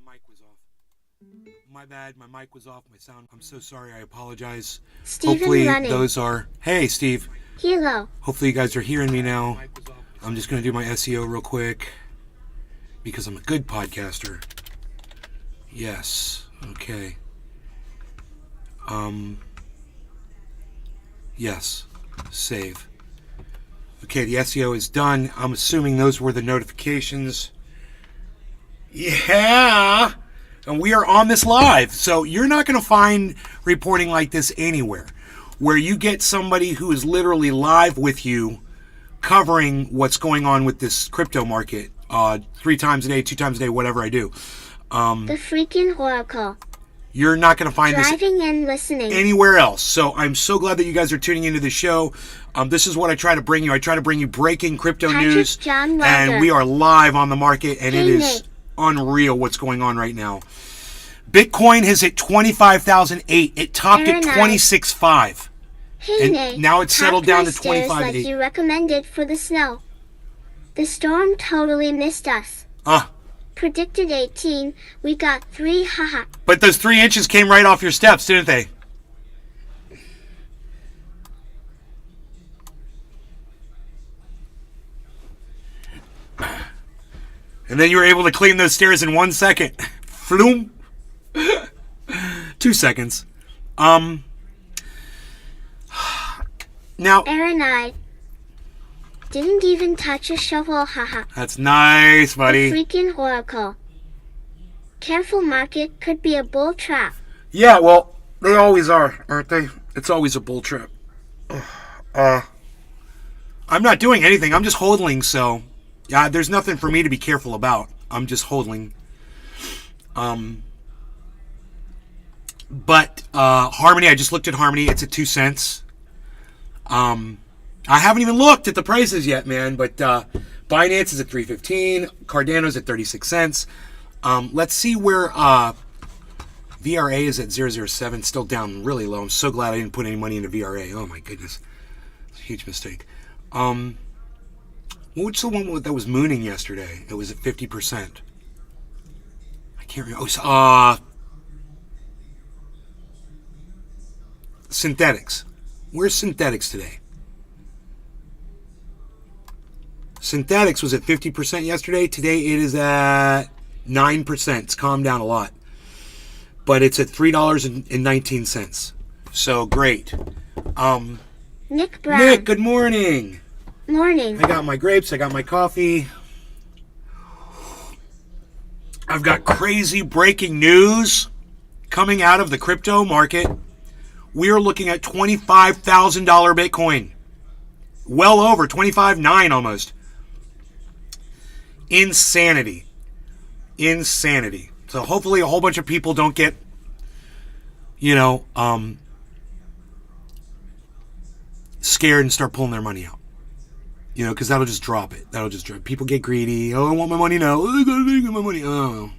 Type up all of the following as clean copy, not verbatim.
my mic was off. My bad, my mic was off, my sound. I'm so sorry, I apologize. Hopefully those are... Hey, Steve. Hello. Hopefully you guys are hearing me now. I'm just going to do my SEO real quick because I'm a good podcaster. Yes. Okay. Yes. Save. Okay, the SEO is done. I'm assuming those were the notifications. Yeah! And we are on this live. So you're not going to find reporting like this anywhere, where you get somebody who is literally live with you covering what's going on with this crypto market 3 times a day, 2 times a day, whatever I do. The freaking Oracle. You're not going to find Driving this and listening anywhere else. So I'm so glad that you guys are tuning into the show. This is what I try to bring you. I try to bring you breaking crypto news. John And we are live on the market, and it is unreal what's going on right now. Bitcoin has hit 25,008. It topped at 26.5. Hey, and Nate, now it's settled down to 25.8. like you recommended for the snow. The storm totally missed us. Predicted 18, we got 3, haha. But those 3 inches came right off your steps, didn't they? And then you were able to clean those stairs in 1 second. Floom. 2 seconds. Now, Aaron, I didn't even touch a shovel, haha. That's nice, buddy. The freaking Oracle. Careful, market could be a bull trap. Yeah, well, they always are, aren't they? It's always a bull trap. I'm not doing anything. I'm just hodling, so yeah, there's nothing for me to be careful about. I'm just hodling. But Harmony, I just looked at Harmony. It's at 2 cents. I haven't even looked at the prices yet, man. But Binance is at 3.15. Cardano's at 36 cents. Let's see where VRA is at 0.007. Still down really low. I'm so glad I didn't put any money into VRA. Oh my goodness, it's a huge mistake. What's the one that was mooning yesterday? It was at 50%. I can't remember. Synthetics. Where's Synthetics today? Synthetics was at 50% yesterday. Today it is at 9%. It's calmed down a lot. But it's at $3.19. So great. Nick Brown. Nick, good morning. Morning. I got my grapes. I got my coffee. I've got crazy breaking news coming out of the crypto market. We are looking at $25,000 Bitcoin. Well over, 25.9 almost. Insanity. Insanity. So hopefully a whole bunch of people don't get, scared and start pulling their money out. Because that'll just drop it. That'll just drop. People get greedy. Oh, I want my money now. Oh, I gotta get my money. Oh.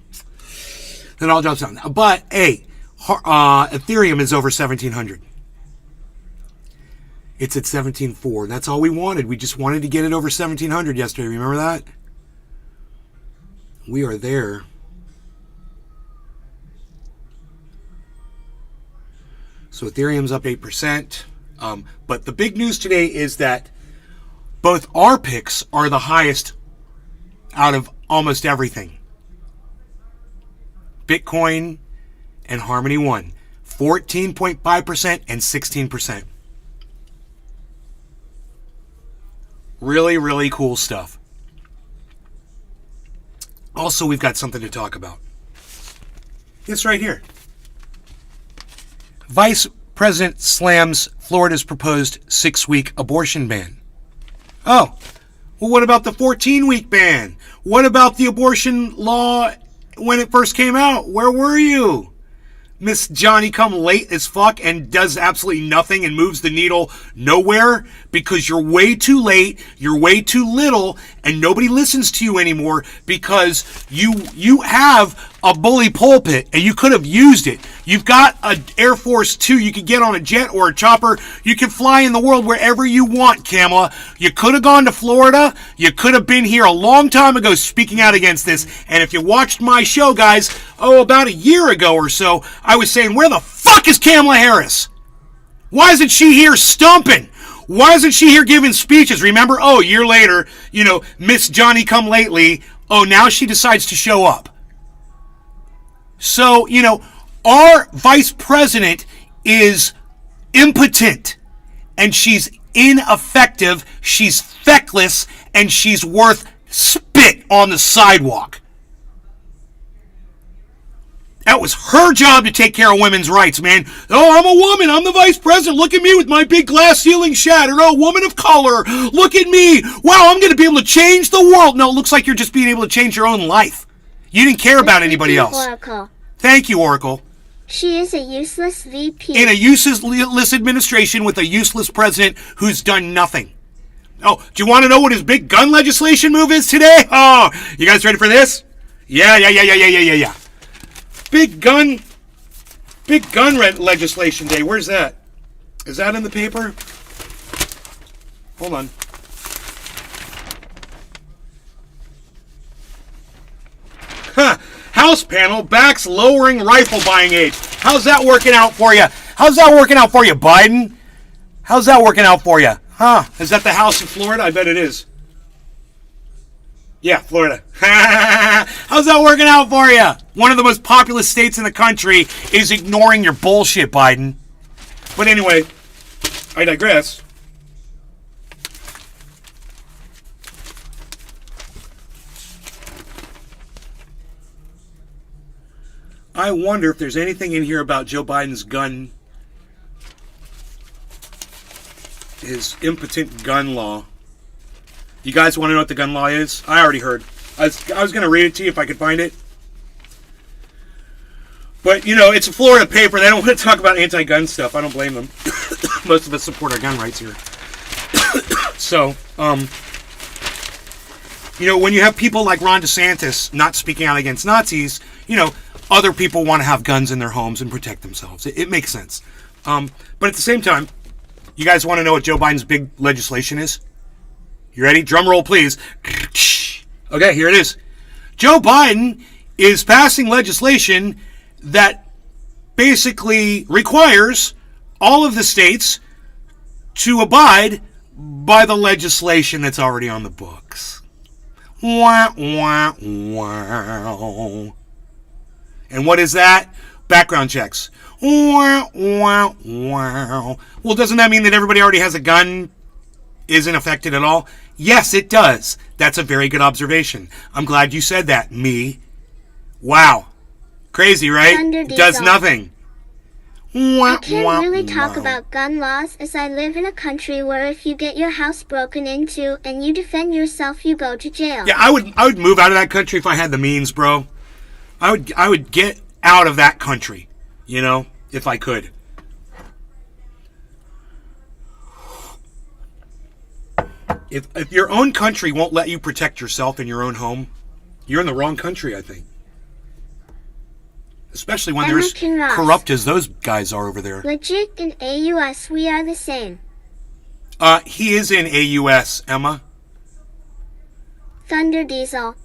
Then it all drops down. But, hey, Ethereum is over 1,700. It's at 17.4. That's all we wanted. We just wanted to get it over 1,700 yesterday. Remember that? We are there. So Ethereum's up 8%. But the big news today is that both our picks are the highest out of almost everything. Bitcoin and Harmony One. 14.5% and 16%. Really, really cool stuff. Also, we've got something to talk about. It's right here. Vice President slams Florida's proposed 6-week abortion ban. Oh, well, what about the 14-week ban? What about the abortion law when it first came out? Where were you? Miss Johnny come late as fuck and does absolutely nothing and moves the needle nowhere because you're way too late, you're way too little, and nobody listens to you anymore because you have a bully pulpit, and you could have used it. You've got an Air Force 2 you could get on a jet or a chopper. You can fly in the world wherever you want, Kamala. You could have gone to Florida. You could have been here a long time ago speaking out against this. And if you watched my show, guys, about a year ago or so, I was saying, where the fuck is Kamala Harris? Why isn't she here stumping? Why isn't she here giving speeches? Remember, a year later, Miss Johnny Come Lately. Now she decides to show up. So, our vice president is impotent, and she's ineffective, she's feckless, and she's worth spit on the sidewalk. That was her job to take care of women's rights, man. I'm a woman. I'm the vice president. Look at me with my big glass ceiling shattered. Woman of color. Look at me. Wow, I'm going to be able to change the world. No, it looks like you're just being able to change your own life. You didn't care about anybody else. Oracle. Thank you, Oracle. She is a useless VP. In a useless administration with a useless president who's done nothing. Do you want to know what his big gun legislation move is today? You guys ready for this? Yeah. Big gun legislation day. Where's that? Is that in the paper? Hold on. House panel backs lowering rifle buying age. How's that working out for you? Biden? How's that working out for you? Is that the House in Florida? I bet it is. Yeah, Florida. How's that working out for you? One of the most populous states in the country is ignoring your bullshit, Biden. But anyway, I digress. I wonder if there's anything in here about Joe Biden's gun, his impotent gun law. You guys want to know what the gun law is? I already heard. I was going to read it to you if I could find it. But, it's a Florida paper. They don't want to talk about anti-gun stuff. I don't blame them. Most of us support our gun rights here. So, when you have people like Ron DeSantis not speaking out against Nazis, other people want to have guns in their homes and protect themselves. It makes sense. But at the same time, you guys want to know what Joe Biden's big legislation is? You ready? Drum roll, please. Okay, here it is. Joe Biden is passing legislation that basically requires all of the states to abide by the legislation that's already on the books. Wah, wah, wow. And what is that? Background checks. Wah, wah, wow. Well, doesn't that mean that everybody already has a gun isn't affected at all? Yes, it does. That's a very good observation. I'm glad you said that, me. Wow. Crazy, right? Does nothing. I can't really talk about gun laws, as I live in a country where if you get your house broken into and you defend yourself, you go to jail. Yeah, I would move out of that country if I had the means, bro. I would get out of that country, if I could. If your own country won't let you protect yourself in your own home, you're in the wrong country, I think. Especially when they're as corrupt as those guys are over there. Legit in AUS, we are the same. He is in AUS, Emma. Thunder Diesel.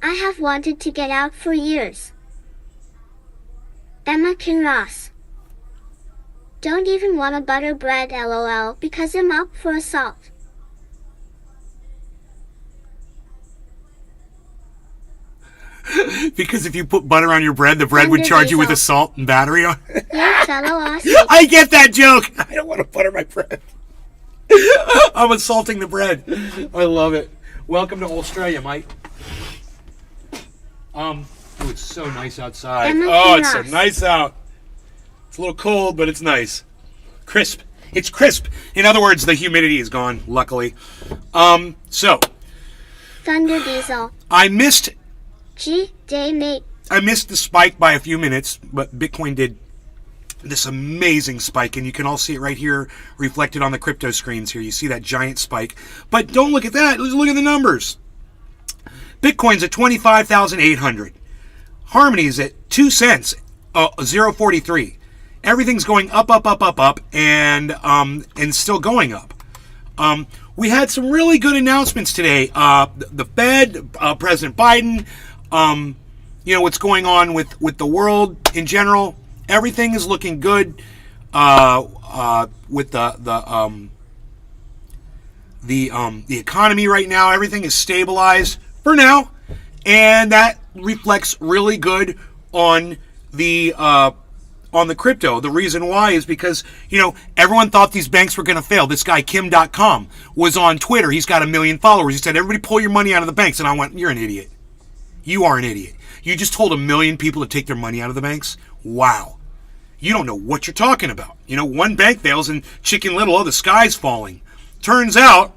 I have wanted to get out for years. Emma Kinross. Don't even want a butter bread, LOL, because I'm up for assault. Because if you put butter on your bread, the bread would charge you with assault and battery on it. Yeah, fellow Aussie. I get that joke. I don't want to butter my bread. I'm assaulting the bread. I love it. Welcome to Australia, mate. It's so nice outside. It's so nice out. It's a little cold, but it's nice. Crisp. It's crisp. In other words, the humidity is gone, luckily. So. Thunder Diesel. I missed mate. I missed the spike by a few minutes, but Bitcoin did this amazing spike, and you can all see it right here reflected on the crypto screens here. You see that giant spike. But don't look at that. Look at the numbers. Bitcoin's at 25,800. Harmony is at 2 cents, 0.43. Everything's going up, and still going up. We had some really good announcements today. The Fed, President Biden, what's going on with the world in general. Everything is looking good with the economy right now. Everything is stabilized for now, and that reflects really good on the crypto. The reason why is because, everyone thought these banks were going to fail. This guy, Kim.com, was on Twitter. He's got 1 million followers. He said, everybody pull your money out of the banks. And I went, you're an idiot. You are an idiot. You just told 1 million people to take their money out of the banks? Wow. You don't know what you're talking about. One bank fails and Chicken Little, the sky's falling. Turns out,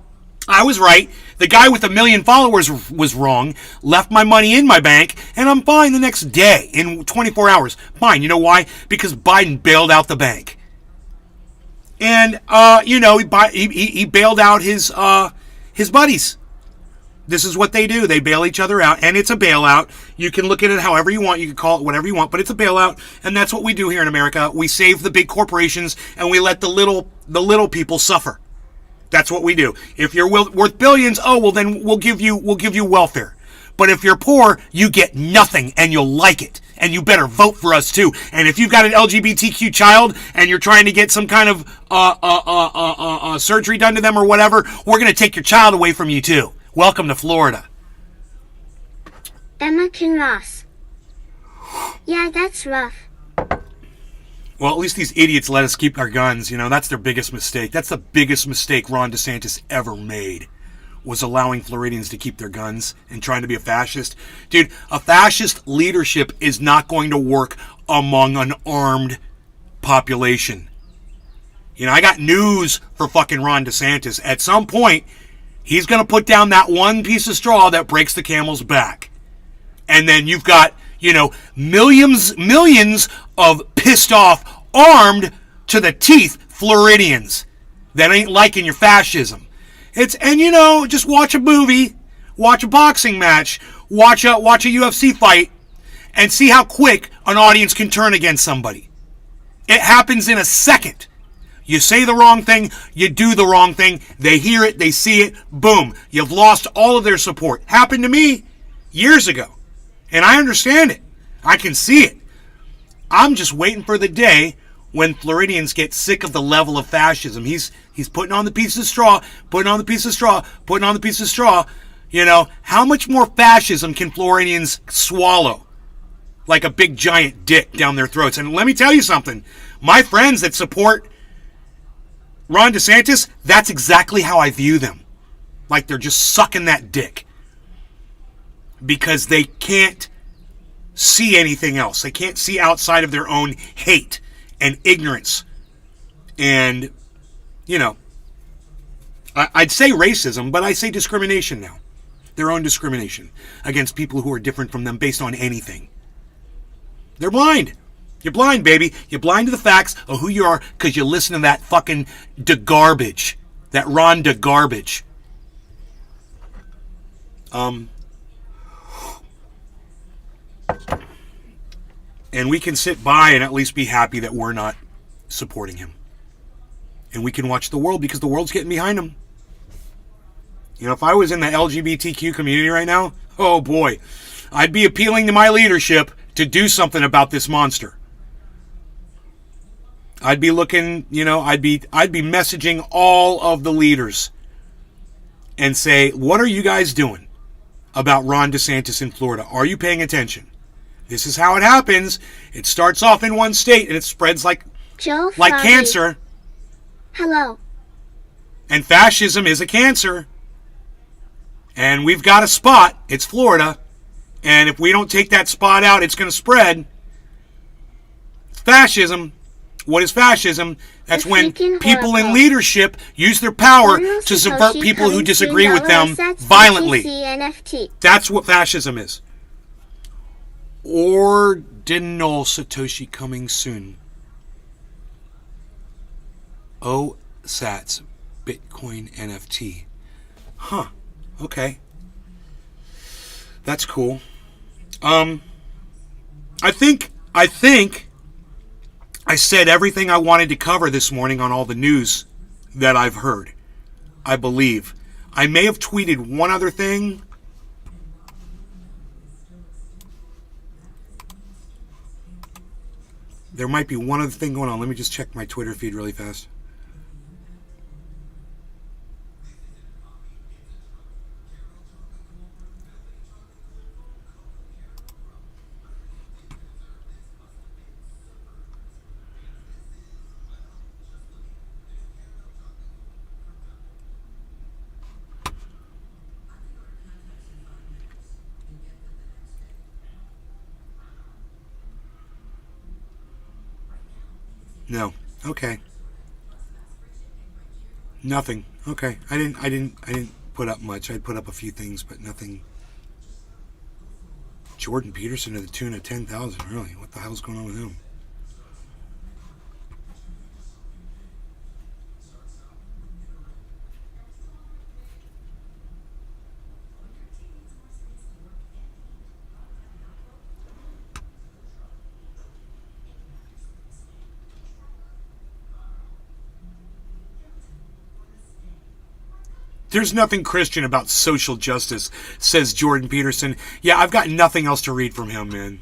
I was right. The guy with 1 million followers was wrong, left my money in my bank, and I'm fine the next day, in 24 hours. Fine. You know why? Because Biden bailed out the bank. And, he bailed out his buddies. This is what they do. They bail each other out, and it's a bailout. You can look at it however you want. You can call it whatever you want, but it's a bailout, and that's what we do here in America. We save the big corporations, and we let the little people suffer. That's what we do. If you're worth billions, then we'll give you welfare. But if you're poor, you get nothing, and you'll like it. And you better vote for us too. And if you've got an LGBTQ child and you're trying to get some kind of surgery done to them or whatever, we're going to take your child away from you too. Welcome to Florida. Emma Kinross. Yeah, that's rough. Well, at least these idiots let us keep our guns. That's their biggest mistake. That's the biggest mistake Ron DeSantis ever made, was allowing Floridians to keep their guns and trying to be a fascist. Dude, a fascist leadership is not going to work among an armed population. I got news for fucking Ron DeSantis. At some point, he's going to put down that one piece of straw that breaks the camel's back. And then you've got, millions of pissed off, armed to the teeth Floridians that ain't liking your fascism. Just watch a movie, watch a boxing match, watch a UFC fight, and see how quick an audience can turn against somebody. It happens in a second. You say the wrong thing, you do the wrong thing, they hear it, they see it, boom. You've lost all of their support. Happened to me years ago. And I understand it. I can see it. I'm just waiting for the day when Floridians get sick of the level of fascism. He's putting on the piece of straw, putting on the piece of straw, putting on the piece of straw. How much more fascism can Floridians swallow? Like a big giant dick down their throats. And let me tell you something. My friends that support Ron DeSantis, that's exactly how I view them. Like they're just sucking that dick. Because they can't see anything else. They can't see outside of their own hate and ignorance. And, I'd say racism, but I say discrimination now. Their own discrimination against people who are different from them based on anything. They're blind. You're blind, baby. You're blind to the facts of who you are because you listen to that fucking garbage. That Ron garbage. And we can sit by and at least be happy that we're not supporting him. And we can watch the world because the world's getting behind him. If I was in the LGBTQ community right now, oh boy, I'd be appealing to my leadership to do something about this monster. I'd be looking, I'd be messaging all of the leaders and say, what are you guys doing about Ron DeSantis in Florida? Are you paying attention? This is how it happens. It starts off in one state and it spreads like cancer. Hello. And fascism is a cancer. And we've got a spot. It's Florida. And if we don't take that spot out, it's going to spread. Fascism. What is fascism? That's when people in leadership use their power to subvert people who disagree with them violently. That's what fascism is. Ordinal Satoshi coming soon. OSATs Bitcoin NFT. Huh. Okay. That's cool. I think I said everything I wanted to cover this morning on all the news that I've heard. I believe. I may have tweeted one other thing. There might be one other thing going on. Let me just check my Twitter feed really fast. No. Okay. Nothing. Okay. I didn't put up much. I put up a few things, but nothing. Jordan Peterson to the tune of 10,000. Really? What the hell's going on with him? There's nothing Christian about social justice, says Jordan Peterson. Yeah, I've got nothing else to read from him, man.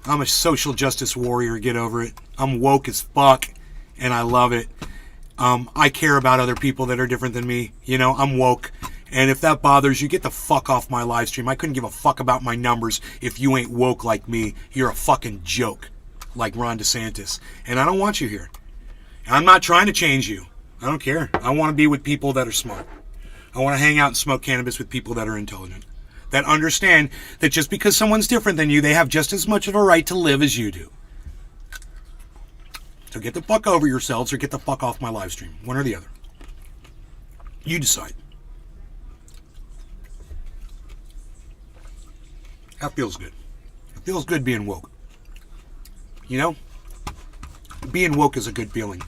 I'm a social justice warrior. Get over it. I'm woke as fuck, and I love it. I care about other people that are different than me. You know, I'm woke. And if that bothers you, get the fuck off my live stream. I couldn't give a fuck about my numbers if you ain't woke like me. You're a fucking joke, like Ron DeSantis. And I don't want you here. I'm not trying to change you. I don't care. I want to be with people that are smart. I want to hang out and smoke cannabis with people that are intelligent, that understand that just because someone's different than you, they have just as much of a right to live as you do. So get the fuck over yourselves or get the fuck off my live stream. One or the other. You decide. That feels good. It feels good being woke. You know? Being woke is a good feeling.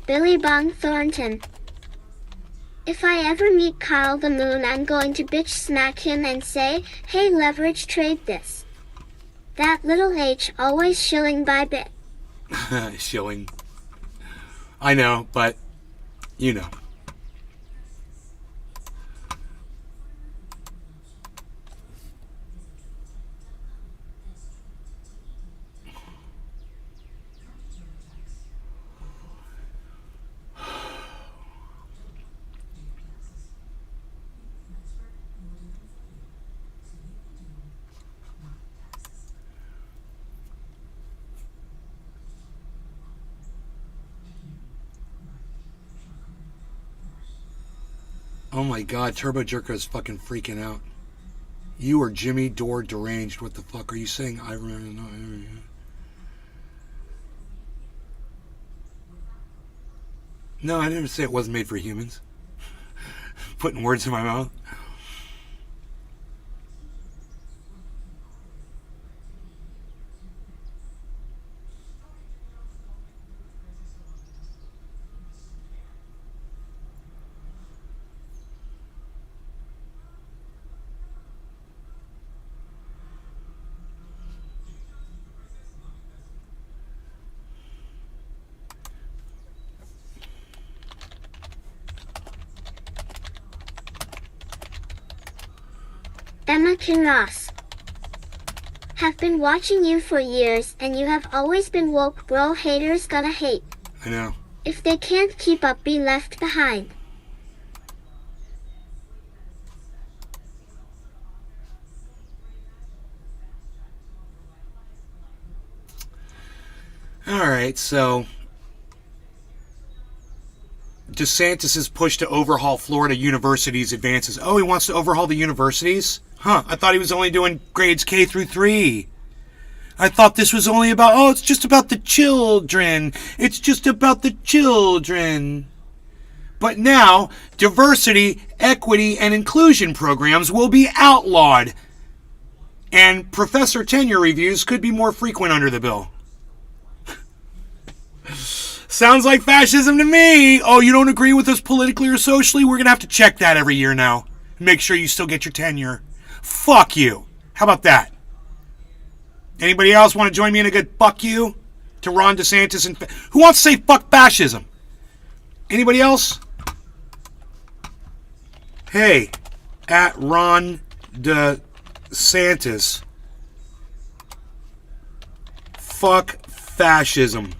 Billy Bong Thornton. If I ever meet Carl the Moon, I'm going to bitch smack him and say, hey, leverage trade this. That little H always shilling by bit. Shilling. I know, but you know. Oh my god, Turbo Jerko is fucking freaking out. You are Jimmy Dore deranged. What the fuck are you saying? I remember. No, I didn't say it wasn't made for humans. Putting words in my mouth. Emma Kinross. Have been watching you for years and you have always been woke, bro. Haters gonna hate. I know. If they can't keep up, be left behind. Alright, so DeSantis' push to overhaul Florida universities advances. Oh, he wants to overhaul the universities? Huh, I thought he was only doing grades K through 3. I thought this was only about, oh, it's just about the children. It's just about the children. But now, diversity, equity, and inclusion programs will be outlawed. And professor tenure reviews could be more frequent under the bill. Sounds like fascism to me. Oh, you don't agree with us politically or socially? We're going to have to check that every year now. Make sure you still get your tenure. Fuck you. How about that? Anybody else want to join me in a good fuck you to Ron DeSantis? And who wants to say fuck fascism? Anybody else? Hey, at Ron DeSantis, fuck fascism.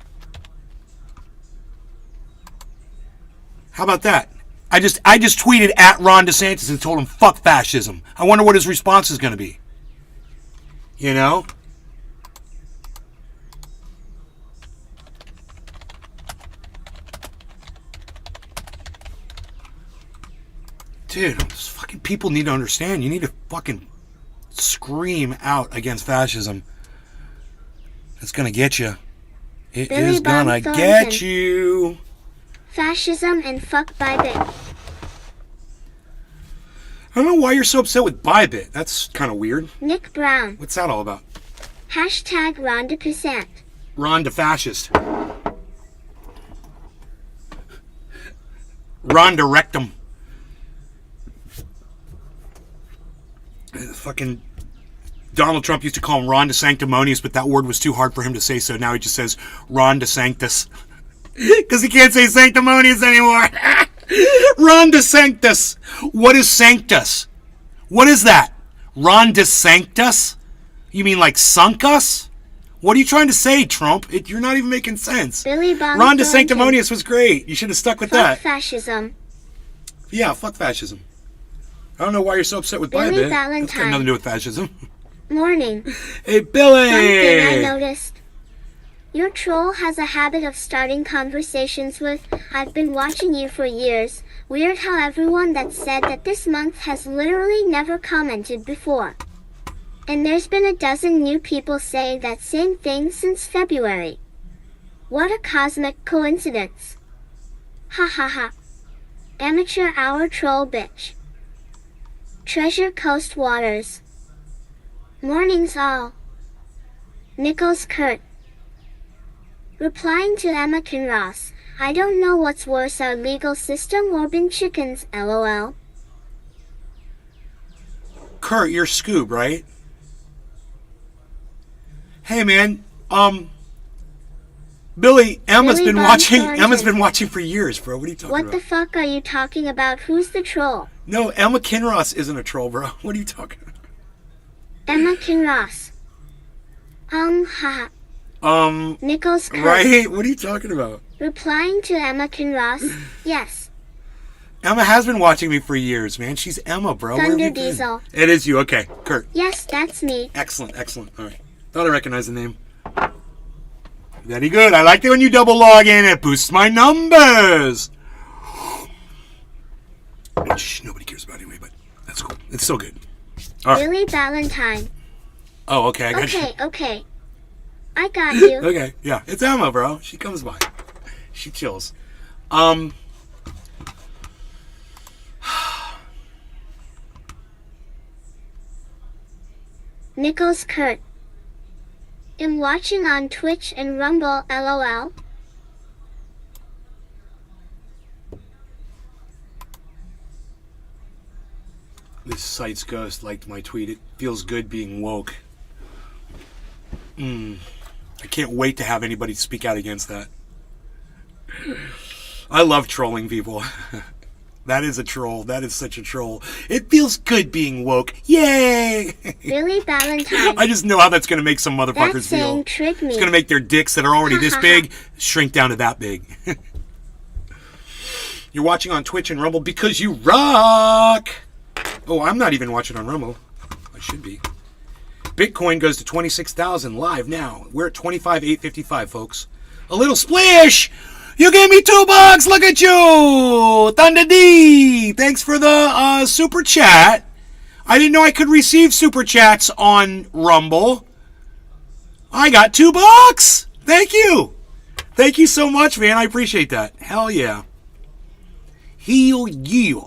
How about that? I just tweeted at Ron DeSantis and told him fuck fascism. I wonder what his response is going to be. You know? Dude, those fucking people need to understand. You need to fucking scream out against fascism. It's gonna get you. It Billy is gonna Bob get Thornton. you. Fascism and fuck Bybit. I don't know why you're so upset with Bybit. That's kind of weird. Nick Brown. What's that all about? Hashtag Ron DePercent. Ron de fascist. Ron de rectum. Fucking Donald Trump used to call him Ron de Sanctimonious, but that word was too hard for him to say, so now he just says Ron de Sanctus. Because he can't say sanctimonious anymore. Ron de Sanctus. What is sanctus? What is that? Ron de Sanctus? You mean like sunk us? What are you trying to say, Trump? You're not even making sense. Billy Bob Ron de Thornton. Sanctimonious was great. You should have stuck with Fuck that. fascism. Yeah, fuck fascism. I don't know why you're so upset with Billy Bybit. That's Valentine. got nothing to do with fascism. Morning. Hey, Billy! One thing I noticed. Your troll has a habit of starting conversations with, I've been watching you for years. Weird how everyone that said that this month has literally never commented before. And there's been a dozen new people say that same thing since February. What a cosmic coincidence. Ha ha ha. Amateur hour troll bitch. Treasure Coast Waters. Mornings all. Nichols Kurt. Replying to Emma Kinross, I don't know what's worse, our legal system or bin chickens, lol. Kurt, you're Scoob, right? Hey, man. Billy, Emma's Billy been Bob watching. Thornton. Emma's been watching for years, bro. What are you talking What about? the fuck are you talking about? Who's the troll? No, Emma Kinross isn't a troll, bro. What are you talking about? Emma Kinross. Haha. Nichols Kurt. Right? What are you talking about? Replying to Emma Kinross, yes. Emma has been watching me for years, man. She's Emma, bro. Where have Thunder you been? Diesel. It is you. Okay, Kurt. Yes, that's me. Excellent, excellent. All right. Thought I recognized the name. Very good. I like it when you double log in. It boosts my numbers. Shh, nobody cares about it anyway, but that's cool. It's still good. All right. Billy Valentine. Oh, okay. I got you. Okay. I got you. Okay, yeah. It's Emma, bro. She comes by. She chills. Nichols Kurt. Am watching on Twitch and Rumble, lol. This site's ghost liked my tweet. It feels good being woke. I can't wait to have anybody speak out against that. I love trolling people. That is a troll. That is such a troll. It feels good being woke. Yay! Billy Valentine. I just know how that's going to make some That motherfuckers saying feel. tricked me. It's going to make their dicks that are already this big shrink down to that big. You're watching on Twitch and Rumble because you rock. Oh, I'm not even watching on Rumble. I should be. Bitcoin goes to 26,000 live now. We're at 25,855, folks. A little splish. You gave me $2. Look at you, Thunder D. Thanks for the super chat. I didn't know I could receive super chats on Rumble. I got $2. Thank you. Thank you so much, man. I appreciate that. Hell yeah. Hell yeah.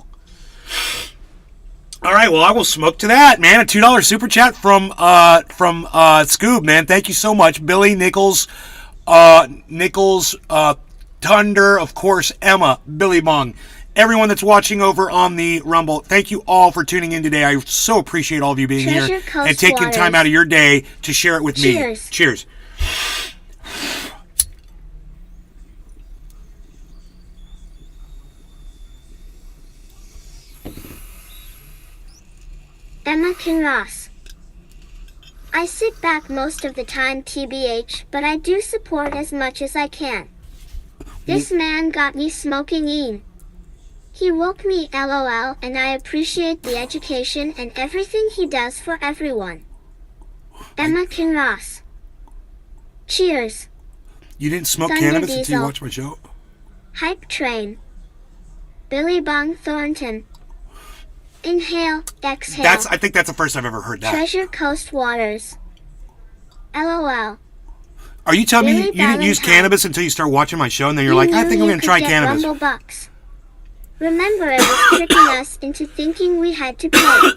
All right, well, I will smoke to that, man. A $2 super chat from Scoob, man. Thank you so much, Billy Nichols. Thunder, of course, Emma, Billy Bong, everyone that's watching over on the Rumble. Thank you all for tuning in today. I so appreciate all of you being Treasure here Coast and taking Waters. time out of your day to share it with Cheers. me. Cheers. Emma Kinross. I sit back most of the time TBH, but I do support as much as I can. This man got me smoking in. He woke me LOL, and I appreciate the education and everything he does for everyone. Emma Kinross. Cheers. You didn't smoke Thunder cannabis until you Diesel. watched my show? Hype Train. Billy Bong Thornton. Inhale, exhale. I think that's the first I've ever heard that. Treasure Coast Waters. LOL. Are you telling me Billy you didn't use Valentine. cannabis until you start watching my show, and then you're like, I knew think I'm you going to could try get cannabis? Rumble Bucks. Remember, it was tricking us into thinking we had to pay.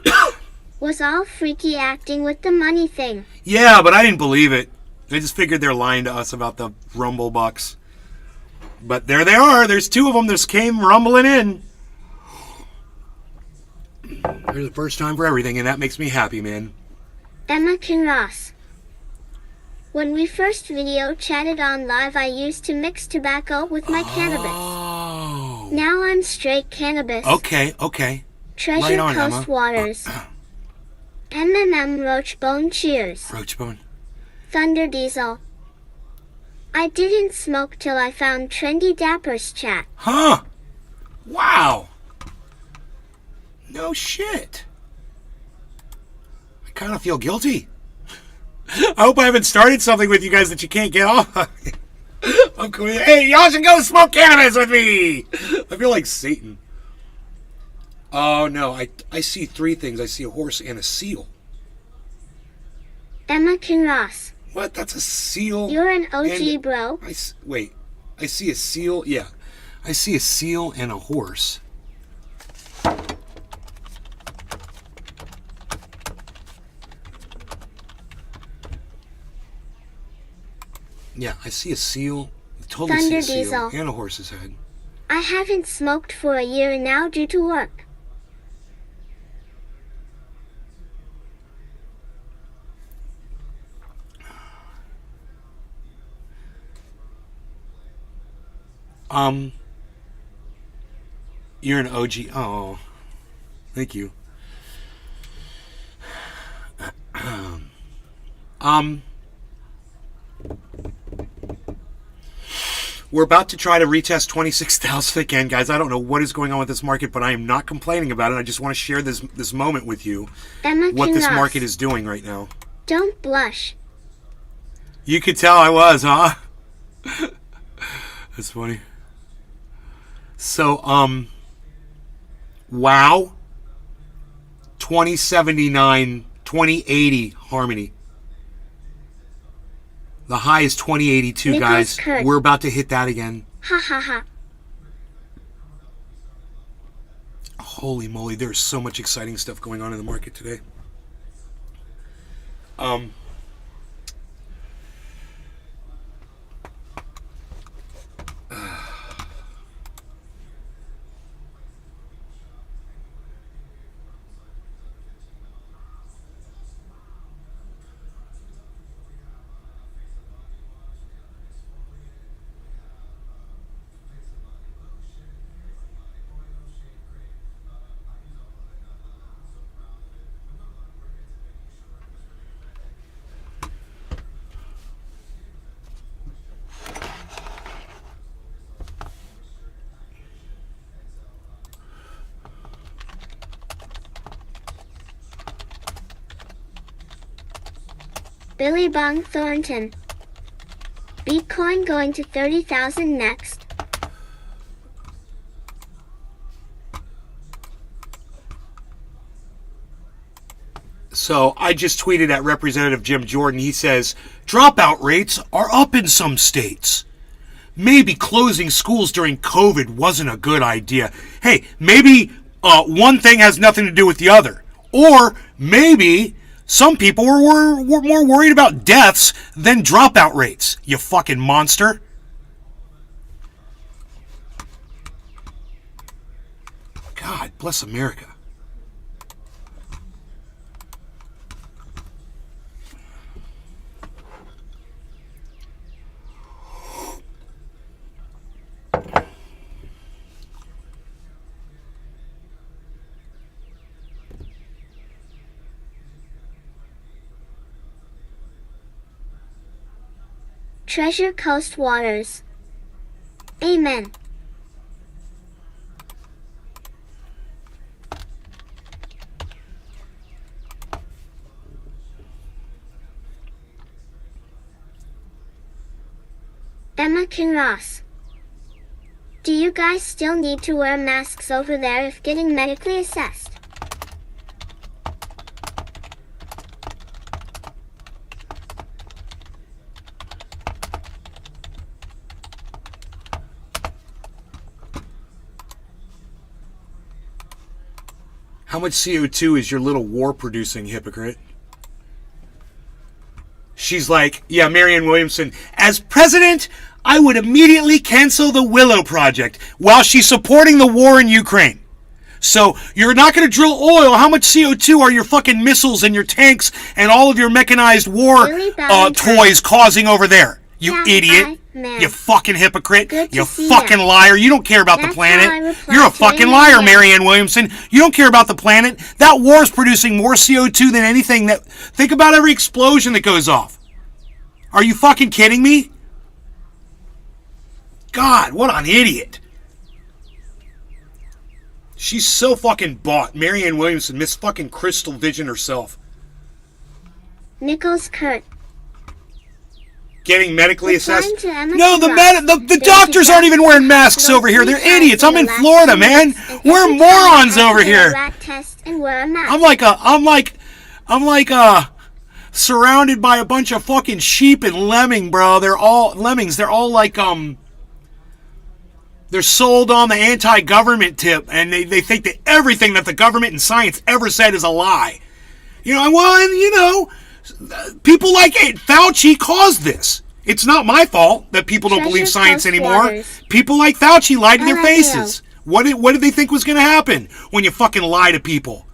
Was all freaky acting with the money thing. Yeah, but I didn't believe it. I just figured they're lying to us about the Rumble Bucks. But there they are. There's two of them that came rumbling in. There's the first time for everything, and that makes me happy, man. Emma Kinross. When we first video chatted on live, I used to mix tobacco with my cannabis. Oh. Now I'm straight cannabis. Okay. Treasure Right on, Coast Emma. Waters. Roachbone cheers. Roachbone. Thunder Diesel. I didn't smoke till I found Trendy Dapper's chat. Huh. Wow. No shit. I kind of feel guilty. I hope I haven't started something with you guys that you can't get off. I'm cool. Hey, y'all should go smoke cannabis with me. I feel like Satan. Oh no, I see three things. I see a horse and a seal. Emma Kinross. What? That's a seal? You're an OG, and- bro. Wait. I see a seal. Yeah. I see a seal and a horse. Yeah, I see a seal. I totally see Thunder a seal Diesel. and a horse's head. I haven't smoked for a year now due to work. You're an OG. Oh, thank you. We're about to try to retest 26,000 again, guys. I don't know what is going on with this market, but I am not complaining about it. I just want to share this moment with you. Emma What this Kinross. market is doing right now. Don't blush. You could tell I was, huh? That's funny. So, WOAH 2079, 2080 Harmony. The high is 2082, Nicholas guys. Kurt. We're about to hit that again. Ha ha ha. Holy moly, there's so much exciting stuff going on in the market today. Billy Bong Thornton. Bitcoin going to 30,000 next. So I just tweeted at Representative Jim Jordan. He says, dropout rates are up in some states. Maybe closing schools during COVID wasn't a good idea. Hey, maybe one thing has nothing to do with the other. Or maybe some people were more worried about deaths than dropout rates, you fucking monster. Bless America. Treasure Coast Waters. Amen. Emma Kinross. Do you guys still need to wear masks over there if getting medically assessed? How much CO2 is your little war producing, hypocrite? She's like, yeah, Marianne Williamson, as president, I would immediately cancel the Willow Project while she's supporting the war in Ukraine. So you're not going to drill oil. How much CO2 are your fucking missiles and your tanks and all of your mechanized war toys causing over there? You idiot. You fucking hypocrite. You fucking liar. You don't care about the planet. You're a fucking liar, Marianne Williamson. You don't care about the planet. That war is producing more CO2 than anything that... Think about every explosion that goes off. Are you fucking kidding me? God, what an idiot. She's so fucking bought. Marianne Williamson, Miss fucking Crystal Vision herself. Nicholas Kurt. Getting medically assessed. No, the doctors aren't even wearing masks over here. They're idiots. I'm in Florida, man. We're morons over here. I'm like surrounded by a bunch of fucking sheep and lemming, bro. They're all lemmings. They're all like they're sold on the anti-government tip, and they think that everything that the government and science ever said is a lie. People like Fauci caused this. It's not my fault that people don't believe science anymore. People like Fauci lied to their faces. What did they think was going to happen when you fucking lie to people?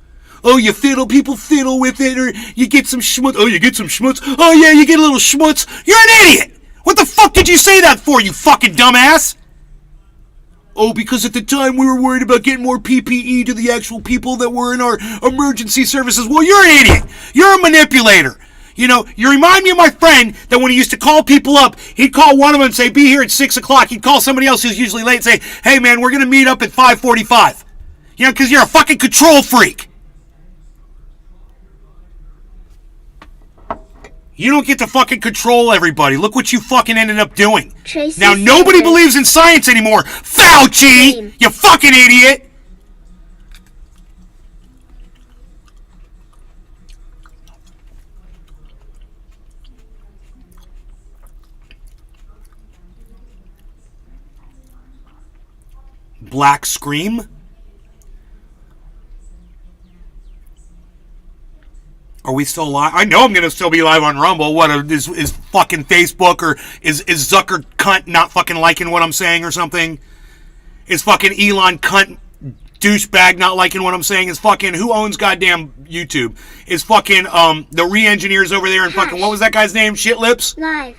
Oh, people fiddle with it, or you get some schmutz. Oh, you get some schmutz. Oh, yeah, you get a little schmutz. You're an idiot. What the fuck did you say that for, you fucking dumbass? Oh, because at the time we were worried about getting more PPE to the actual people that were in our emergency services. Well, you're an idiot. You're a manipulator. You remind me of my friend that when he used to call people up, he'd call one of them and say, be here at 6 o'clock. He'd call somebody else who's usually late and say, hey, man, we're going to meet up at 5:45. Because you're a fucking control freak. You don't get to fucking control everybody. Look what you fucking ended up doing. Now nobody believes in science anymore. Fauci! You fucking idiot! Black Scream? Are we still live? I know I'm going to still be live on Rumble. What, is fucking Facebook, or is Zucker cunt not fucking liking what I'm saying or something? Is fucking Elon cunt douchebag not liking what I'm saying? Is fucking, who owns goddamn YouTube? Is fucking, the re-engineers over there and fucking, what was that guy's name? Shitlips? Live.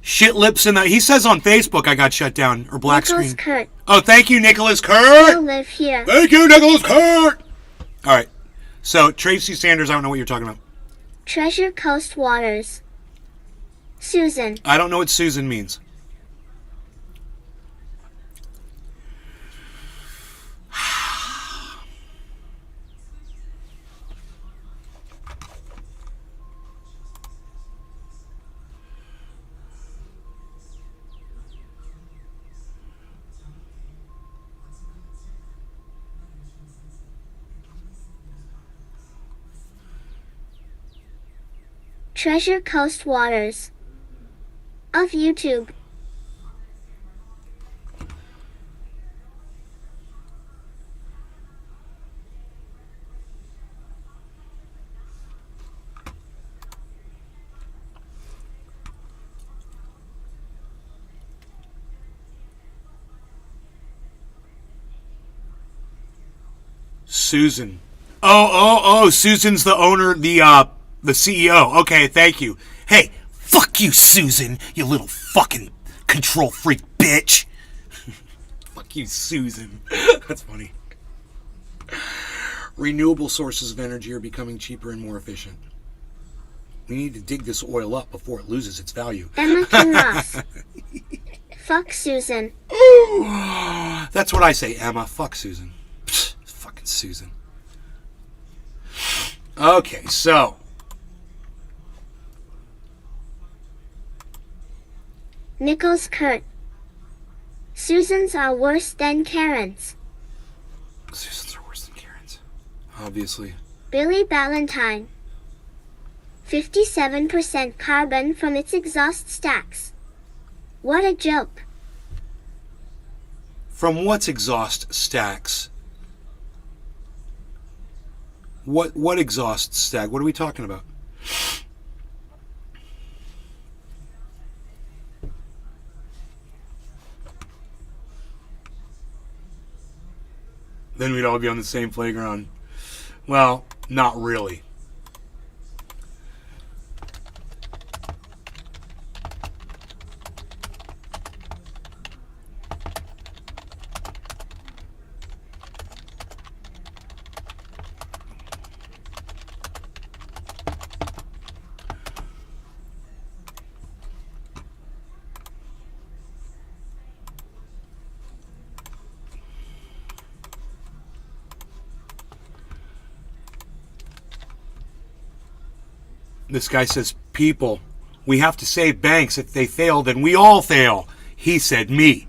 Shitlips he says on Facebook I got shut down, or black Nicholas screen. Kurt. Oh, thank you, Nicholas Kurt! Still live here. Thank you, Nicholas Kurt! Alright. So, Tracy Sanders, I don't know what you're talking about. Treasure Coast Waters. Susan. I don't know what Susan means. Treasure Coast Waters. Of YouTube. Susan. Oh, Susan's the owner, the CEO. Okay, thank you. Hey, fuck you, Susan, you little fucking control freak bitch. Fuck you, Susan. That's funny. Renewable sources of energy are becoming cheaper and more efficient. We need to dig this oil up before it loses its value. Emma Ross. Fuck Susan. That's what I say, Emma. Fuck Susan. Pfft, fucking Susan. Okay, so. Nichols Kurt. Susans are worse than Karens. Susans are worse than Karens. Obviously. Billy Ballantyne. 57% carbon from its exhaust stacks. What a joke. From what's exhaust stacks? What exhaust stack? What are we talking about? Then we'd all be on the same playground. Well, not really. This guy says, people, we have to save banks. If they fail, then we all fail. He said me.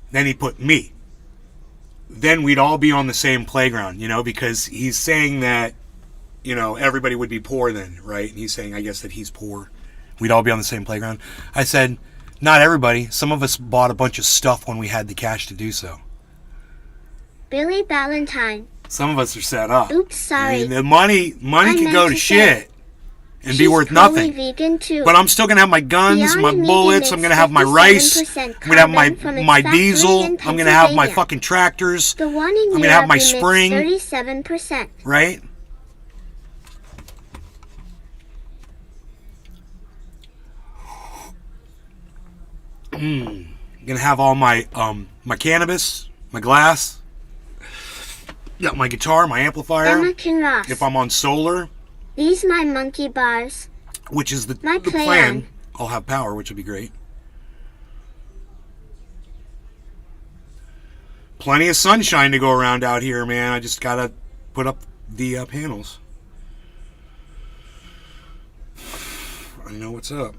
Then he put me. Then we'd all be on the same playground, because he's saying that, everybody would be poor then, right? And he's saying, I guess, that he's poor. We'd all be on the same playground. I said, not everybody. Some of us bought a bunch of stuff when we had the cash to do so. Billy Ballantyne. Some of us are set up. Oops, sorry. I mean, the money can go to shit. And be worth nothing. But I'm still going to have my guns, my bullets, I'm going to have my rice, I'm going to have my diesel, I'm going to have my fucking tractors, I'm going to have my spring. 37%. Right? I'm going to have all my my cannabis, my glass, got my guitar, my amplifier. If I'm on solar. These my monkey bars. Which is the plan. I'll have power, which would be great. Plenty of sunshine to go around out here, man. I just gotta put up the panels. I know what's up.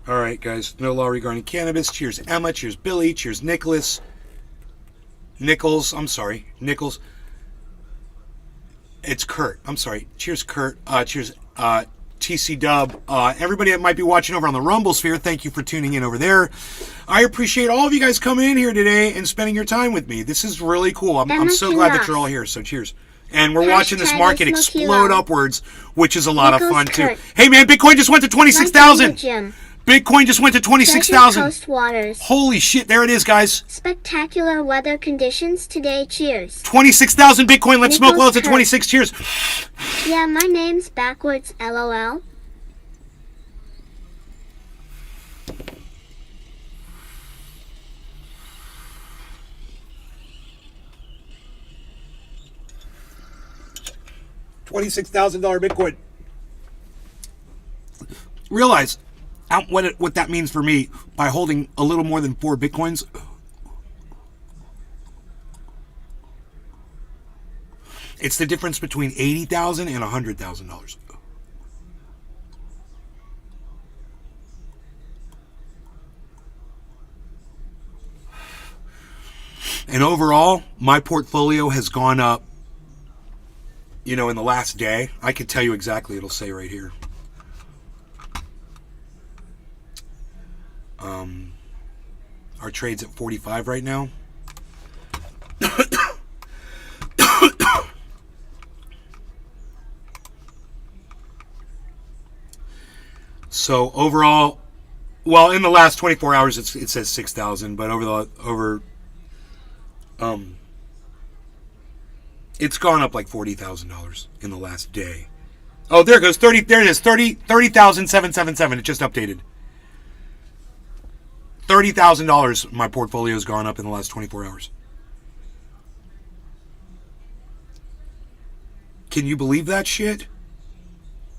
Alright, guys. No law regarding cannabis. Cheers, Emma. Cheers, Billy. Cheers, Nicholas. Nichols. It's Kurt. I'm sorry. Cheers, Kurt. Cheers, TC Dub. Everybody that might be watching over on the Rumble Sphere, thank you for tuning in over there. I appreciate all of you guys coming in here today and spending your time with me. This is really cool. I'm so glad that you're all here. So cheers. And we're watching this market explode upwards, which is a lot of fun too. Hey man, Bitcoin just went to 26,000. Bitcoin just went to 26,000. Holy shit, there it is, guys. Spectacular weather conditions today. Cheers. 26,000 Bitcoin. Let's smoke loads at 26. Cheers. Yeah, my name's backwards. LOL. $26,000 Bitcoin. Realize what that means for me by holding a little more than 4 Bitcoins. It's the difference between $80,000 and $100,000. And overall, my portfolio has gone up, in the last day. I could tell you exactly, it'll say right here. Our trade's at 45 right now. So overall, well, in the last 24 hours, it says 6,000, but over It's gone up like $40,000 in the last day. Oh, there it goes. 30. There it is. 30,777. It just updated. $30,000 my portfolio's gone up in the last 24 hours. Can you believe that shit?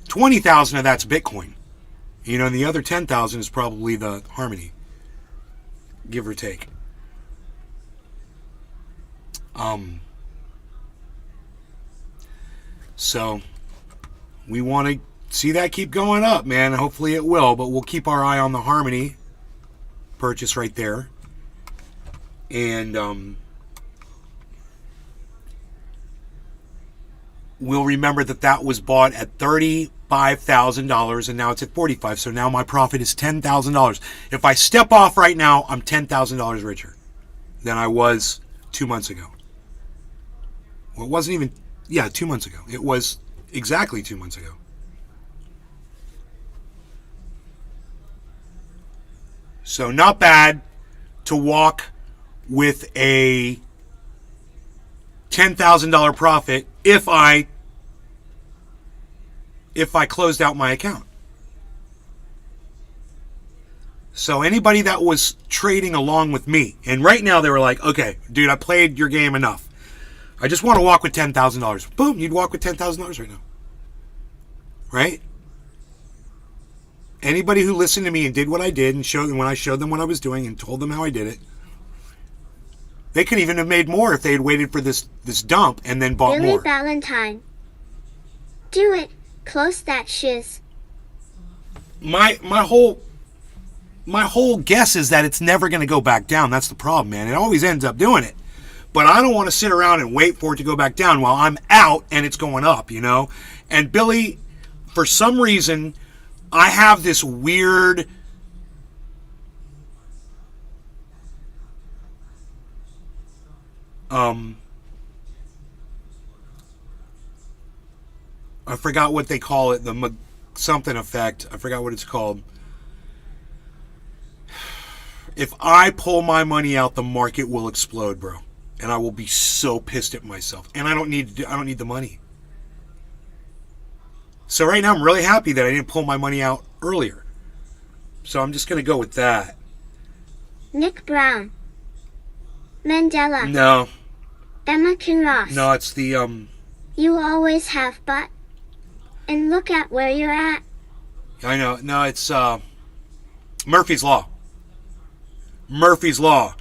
20,000 of that's Bitcoin. You know, and the other 10,000 is probably the Harmony. Give or take. So we want to see that keep going up, man. Hopefully it will, but we'll keep our eye on the Harmony purchase right there. And we'll remember that that was bought at $35,000 and now it's at $45,000. So now my profit is $10,000. If I step off right now, I'm $10,000 richer than I was 2 months ago. Well, it wasn't even, 2 months ago. It was exactly 2 months ago. So not bad to walk with a $10,000 profit if I closed out my account. So anybody that was trading along with me, and right now they were like, okay, dude, I played your game enough. I just want to walk with $10,000. Boom, you'd walk with $10,000 right now. Right? Anybody who listened to me and did what I did and showed them when I showed them what I was doing and told them how I did it, they could even have made more if they had waited for this dump and then bought Billy more. Valentine. Do it. Close that shiz. My whole guess is that it's never going to go back down. That's the problem, man. It always ends up doing it. But I don't want to sit around and wait for it to go back down while I'm out and it's going up, you know? And Billy, for some reason, I have this weird I forgot what they call it, the something effect. I forgot what it's called. If I pull my money out, the market will explode, bro. And I will be so pissed at myself. And I don't need the money. So right now I'm really happy that I didn't pull my money out earlier. So I'm just going to go with that. Nick Brown. Mandela. No. Emma Kinross. No, it's the You always have but. And look at where you're at. I know. No, it's Murphy's Law. Murphy's Law.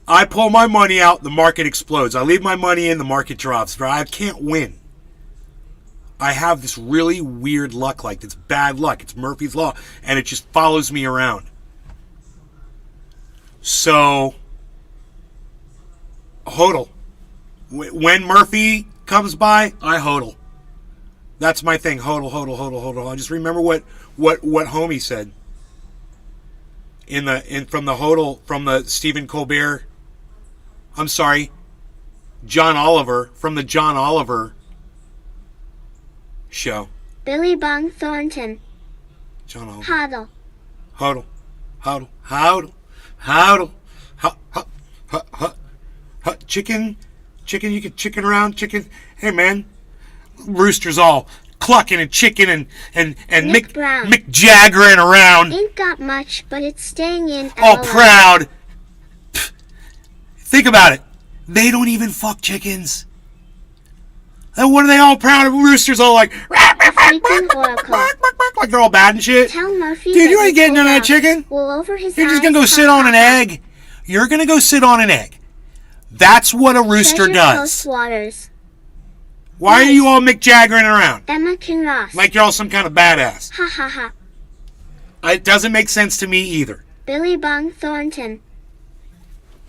I pull my money out, the market explodes. I leave my money in, the market drops. I can't win. I have this really weird luck, like it's bad luck. It's Murphy's Law, and it just follows me around. So, hodl. When Murphy comes by, I hodl. That's my thing. Hodl, hodl, hodl, hodl. I just remember what homie said from the hodl, from the Stephen Colbert. I'm sorry, John Oliver, from the John Oliver show. Billy Bong Thornton. John Oliver. Hodl. Hodl, hodl, hodl, hodl, hut, hut, hut, hut, hut. Chicken, you can chicken around, chicken. Hey man, roosters all clucking and chicken and Mick Jaggering around. Ain't got much, but it's staying in. All proud. Think about it. They don't even fuck chickens. And what are they all proud of? Roosters all like, like they're all bad and shit. Tell Murphy, dude, you ain't getting none of that chicken. Over his You're just gonna go sit on an egg. You're gonna go sit on an egg. That's what a rooster does. Waters. Why are you all Mick Jaggering around? Emma Kinross. Like you're all some kind of badass. Ha ha ha. It doesn't make sense to me either. Billy Bong Thornton.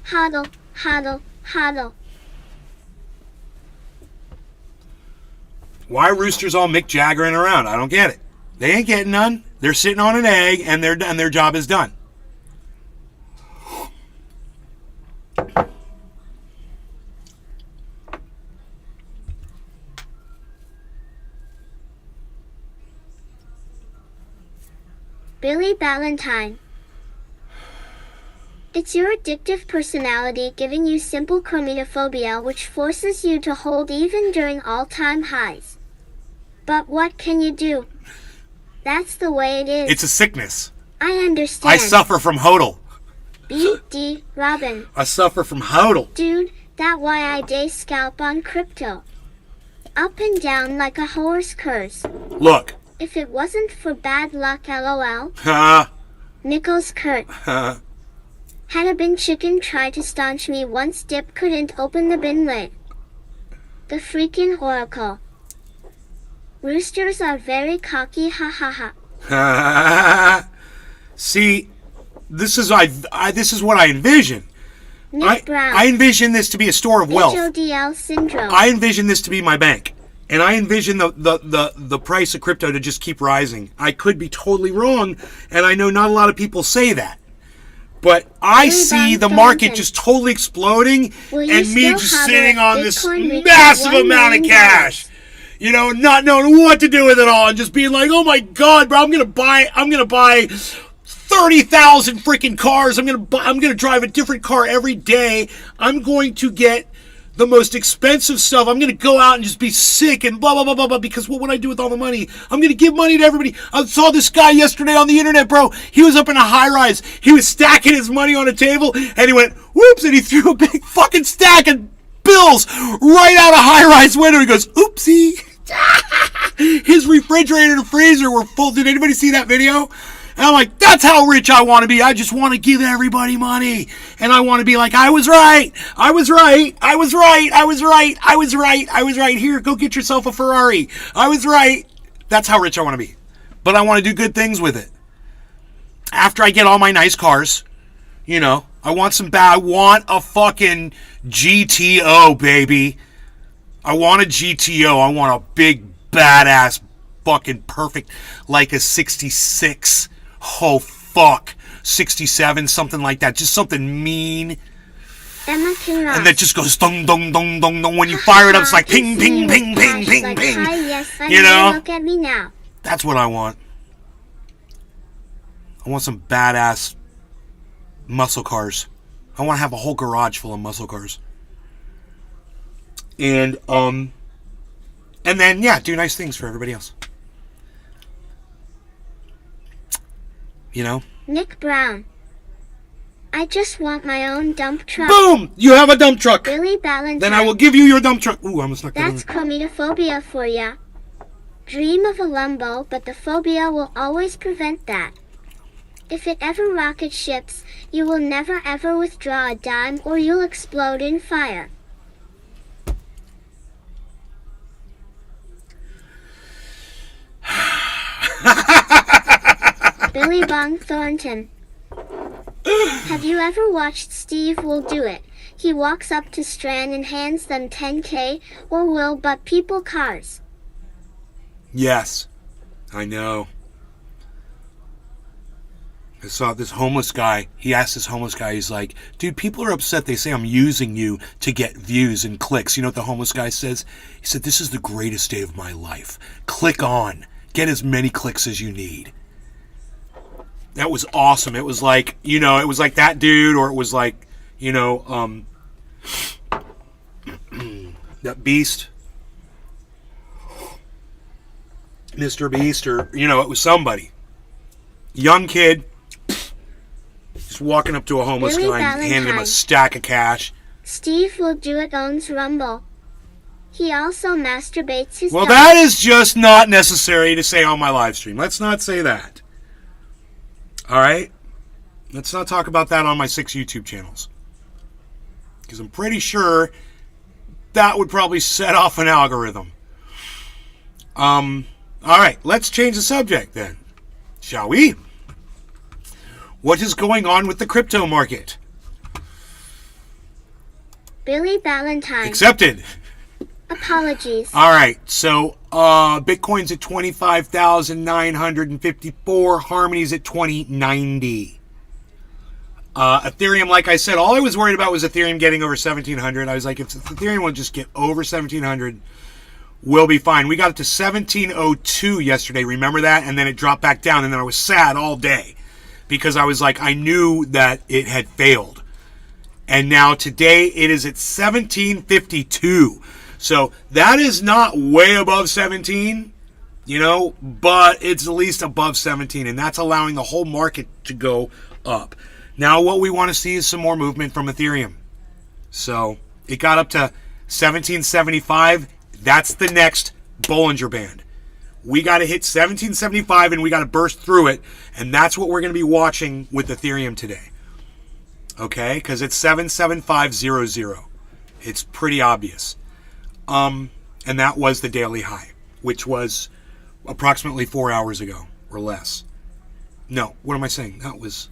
Hodl, hodl, hodl. Why are roosters all Mick Jaggering around? I don't get it. They ain't getting none. They're sitting on an egg and their job is done. Billy Valentine. It's your addictive personality giving you simple chromatophobia, which forces you to hold even during all-time highs. But what can you do? That's the way it is. It's a sickness. I understand. I suffer from hodl. BD, Robin. I suffer from hodl. Dude, that why I day scalp on crypto. Up and down like a horse curse. Look. If it wasn't for bad luck, lol. Ha. Nichols Kurt. Ha. Had a bin chicken try to staunch me once Dip couldn't open the bin lid. The freaking oracle. Roosters are very cocky, ha ha ha. See, this is what I envision. Nick Brown. I envision this to be a store of wealth. HODL syndrome. I envision this to be my bank. And I envision the price of crypto to just keep rising. I could be totally wrong, and I know not a lot of people say that. But I see the market just totally exploding, and me just sitting on this massive amount of cash. You know, not knowing what to do with it all, and just being like, "Oh my God, bro, I'm gonna buy 30,000 freaking cars. I'm gonna drive a different car every day. I'm going to get the most expensive stuff. I'm gonna go out and just be sick and blah blah blah blah blah. Because what would I do with all the money? I'm gonna give money to everybody." I saw this guy yesterday on the internet, bro. He was up in a high rise. He was stacking his money on a table, and he went whoops, and he threw a big fucking stack of bills right out a high rise window. He goes, "Oopsie." His refrigerator and freezer were full. Did anybody see that video? And I'm like, that's how rich I want to be. I just want to give everybody money. And I want to be like, I was right. I was right. I was right. I was right. I was right. I was right. Here, go get yourself a Ferrari. I was right. That's how rich I want to be. But I want to do good things with it. After I get all my nice cars, you know, I want a fucking GTO, baby. I want a GTO. I want a big, badass, fucking perfect, like a 66. Oh, fuck. 67, something like that. Just something mean. Emma Kinross. And that just goes dong, dong, dong, dong, dong. When you fire it up, it's like ping, ping, ping, ping, ping, like, ping. Hi, yes, I you know? Look at me now. That's what I want. I want some badass muscle cars. I want to have a whole garage full of muscle cars. And then, yeah, do nice things for everybody else. You know? Nick Brown. I just want my own dump truck. Boom! You have a dump truck. Billy Ballantyne. Then I will give you your dump truck. Ooh, I almost knocked that That's chromatophobia for ya. Dream of a Lumbo, but the phobia will always prevent that. If it ever rocket ships, you will never ever withdraw a dime or you'll explode in fire. Billy Bong Thornton. Have you ever watched Steve Will Do It? He walks up to Strand and hands them 10K, or will but people cars. Yes, I know. I saw this homeless guy. He asked this homeless guy, he's like, dude, people are upset. They say I'm using you to get views and clicks. You know what the homeless guy says? He said, this is the greatest day of my life. Click on. Get as many clicks as you need. That was awesome. It was like, you know, it was like that dude, or it was like, you know, that Beast. Mr. Beast, or, you know, it was somebody. Young kid. Just walking up to a homeless Billy guy and handing him a Valentine. stack of cash. Steve Will Do It owns Rumble. He also masturbates his Well, dog. that is just not necessary to say on my live stream. Let's not say that. All right? Let's not talk about that on my 6 YouTube channels. Because I'm pretty sure that would probably set off an algorithm. All right, let's change the subject then. Shall we? What is going on with the crypto market? Billy Ballantyne. Accepted. Apologies. All right, so Bitcoin's at 25,954. Harmony's at 2090. Ethereum, like I said, all I was worried about was Ethereum getting over 1,700. I was like, if Ethereum will just get over 1,700, we'll be fine. We got it to 1,702 yesterday, remember that? And then it dropped back down, and then I was sad all day. because I was like, I knew that it had failed. And now today it is at 1752. So that is not way above 17, but it's at least above 17. And that's allowing the whole market to go up. Now what we want to see is some more movement from Ethereum. So it got up to 1775. That's the next Bollinger Band. We got to hit 1775 and we got to burst through it. And that's what we're going to be watching with Ethereum today. Okay? Because it's 77500. It's pretty obvious. And that was the daily high, which was approximately 4 hours ago or less. No, what am I saying? That was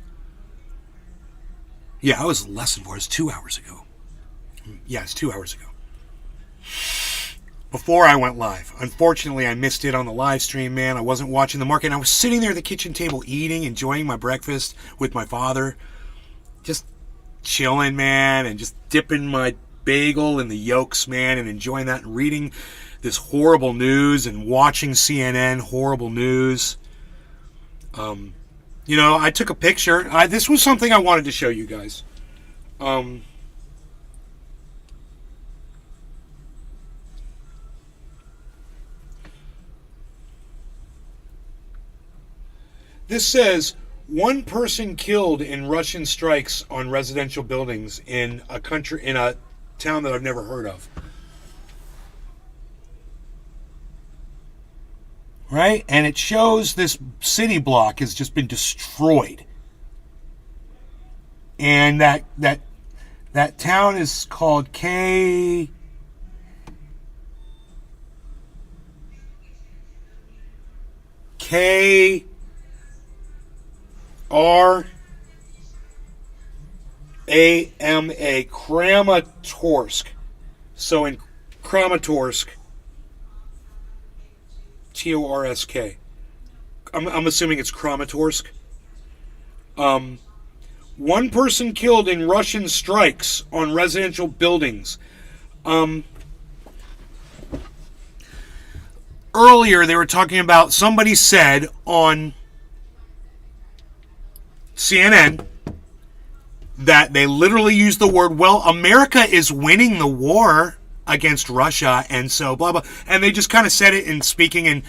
less than 4. It was 2 hours ago. Yeah, it's 2 hours ago. Before I went live. Unfortunately, I missed it on the live stream, man. I wasn't watching the market. I was sitting there at the kitchen table eating, enjoying my breakfast with my father. Just chilling, man, and just dipping my bagel in the yolks, man, and enjoying that and reading this horrible news and watching CNN, horrible news. I took a picture. This was something I wanted to show you guys. This says, 1 person killed in Russian strikes on residential buildings in a town that I've never heard of. Right? And it shows this city block has just been destroyed. And that town is called K R A M A, Kramatorsk. So in Kramatorsk, Torsk. I'm assuming it's Kramatorsk. 1 person killed in Russian strikes on residential buildings. Earlier they were talking about, somebody said on CNN that they literally used the word, well, America is winning the war against Russia, and so blah blah, and they just kind of said it in speaking and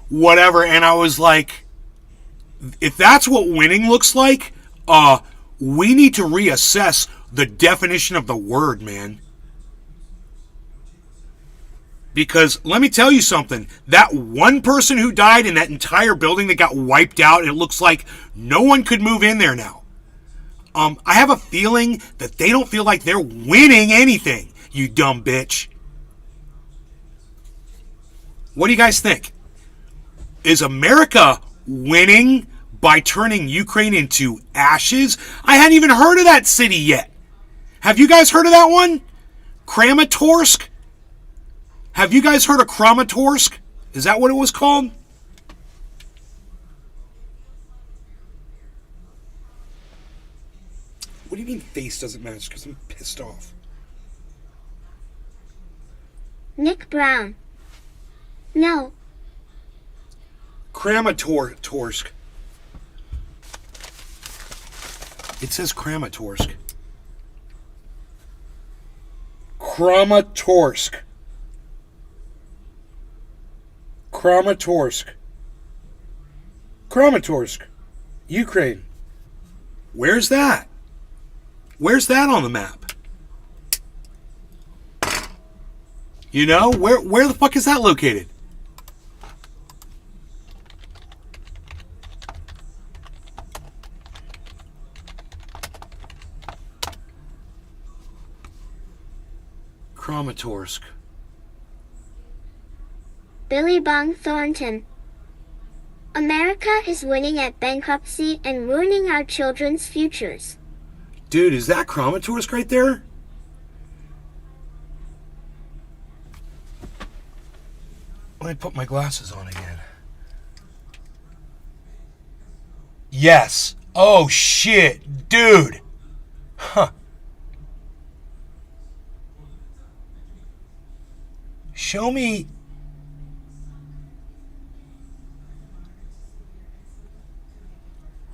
whatever, and I was like, if that's what winning looks like, we need to reassess the definition of the word, man. Because let me tell you something, that 1 person who died in that entire building that got wiped out, it looks like no one could move in there now. I have a feeling that they don't feel like they're winning anything, you dumb bitch. What do you guys think? Is America winning by turning Ukraine into ashes? I hadn't even heard of that city yet. Have you guys heard of that one? Kramatorsk? Have you guys heard of Kramatorsk? Is that what it was called? What do you mean face doesn't match? Because I'm pissed off. Nick Brown. No. Kramatorsk. It says Kramatorsk. Kramatorsk. Kramatorsk. Kramatorsk. Ukraine. Where's that? Where's that on the map? You know, where the fuck is that located? Kramatorsk. Billy Bong Thornton. America is winning at bankruptcy and ruining our children's futures. Dude, is that Kramatorsk right there? Let me put my glasses on again. Yes. Oh, shit. Dude. Huh. Show me.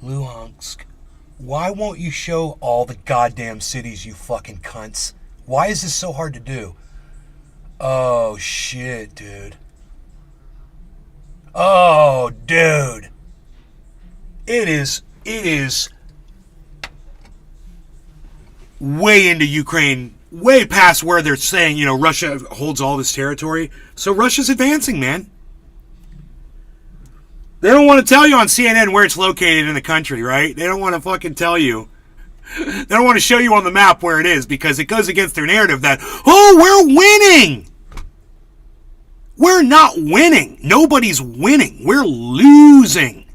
Luhansk. Why won't you show all the goddamn cities, you fucking cunts? Why is this so hard to do? Oh, shit, dude. Oh, dude. It is way into Ukraine, way past where they're saying, you know, Russia holds all this territory. So Russia's advancing, man. They don't want to tell you on CNN where it's located in the country, right? They don't want to fucking tell you. They don't want to show you on the map where it is because it goes against their narrative that, oh, we're winning. We're not winning. Nobody's winning. We're losing.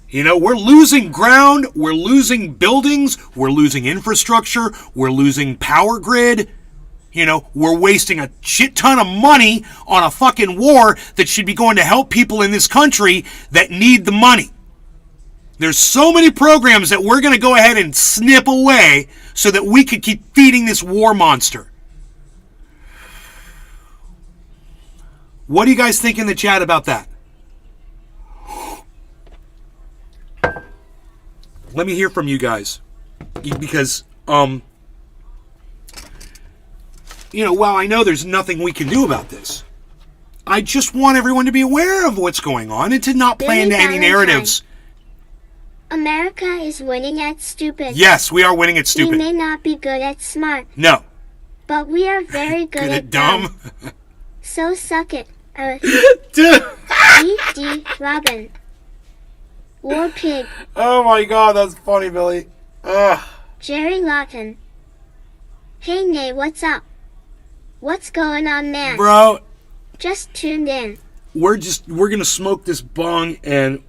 You know, we're losing ground. We're losing buildings. We're losing infrastructure. We're losing power grid. You know, we're wasting a shit ton of money on a fucking war that should be going to help people in this country that need the money. There's so many programs that we're going to go ahead and snip away so that we could keep feeding this war monster. What do you guys think in the chat about that? Let me hear from you guys. Because, you know, while I know there's nothing we can do about this, I just want everyone to be aware of what's going on and to not play into any narratives. America is winning at stupid. Yes, we are winning at stupid. We may not be good at smart. No. But we are very good at dumb. So suck it, Earth. D. Robin. War Pig. Oh my god, that's funny, Billy. Ugh. Jerry Lawton. Hey, Nay, what's up? What's going on, man? Bro. Just tuned in. We're gonna smoke this bong, and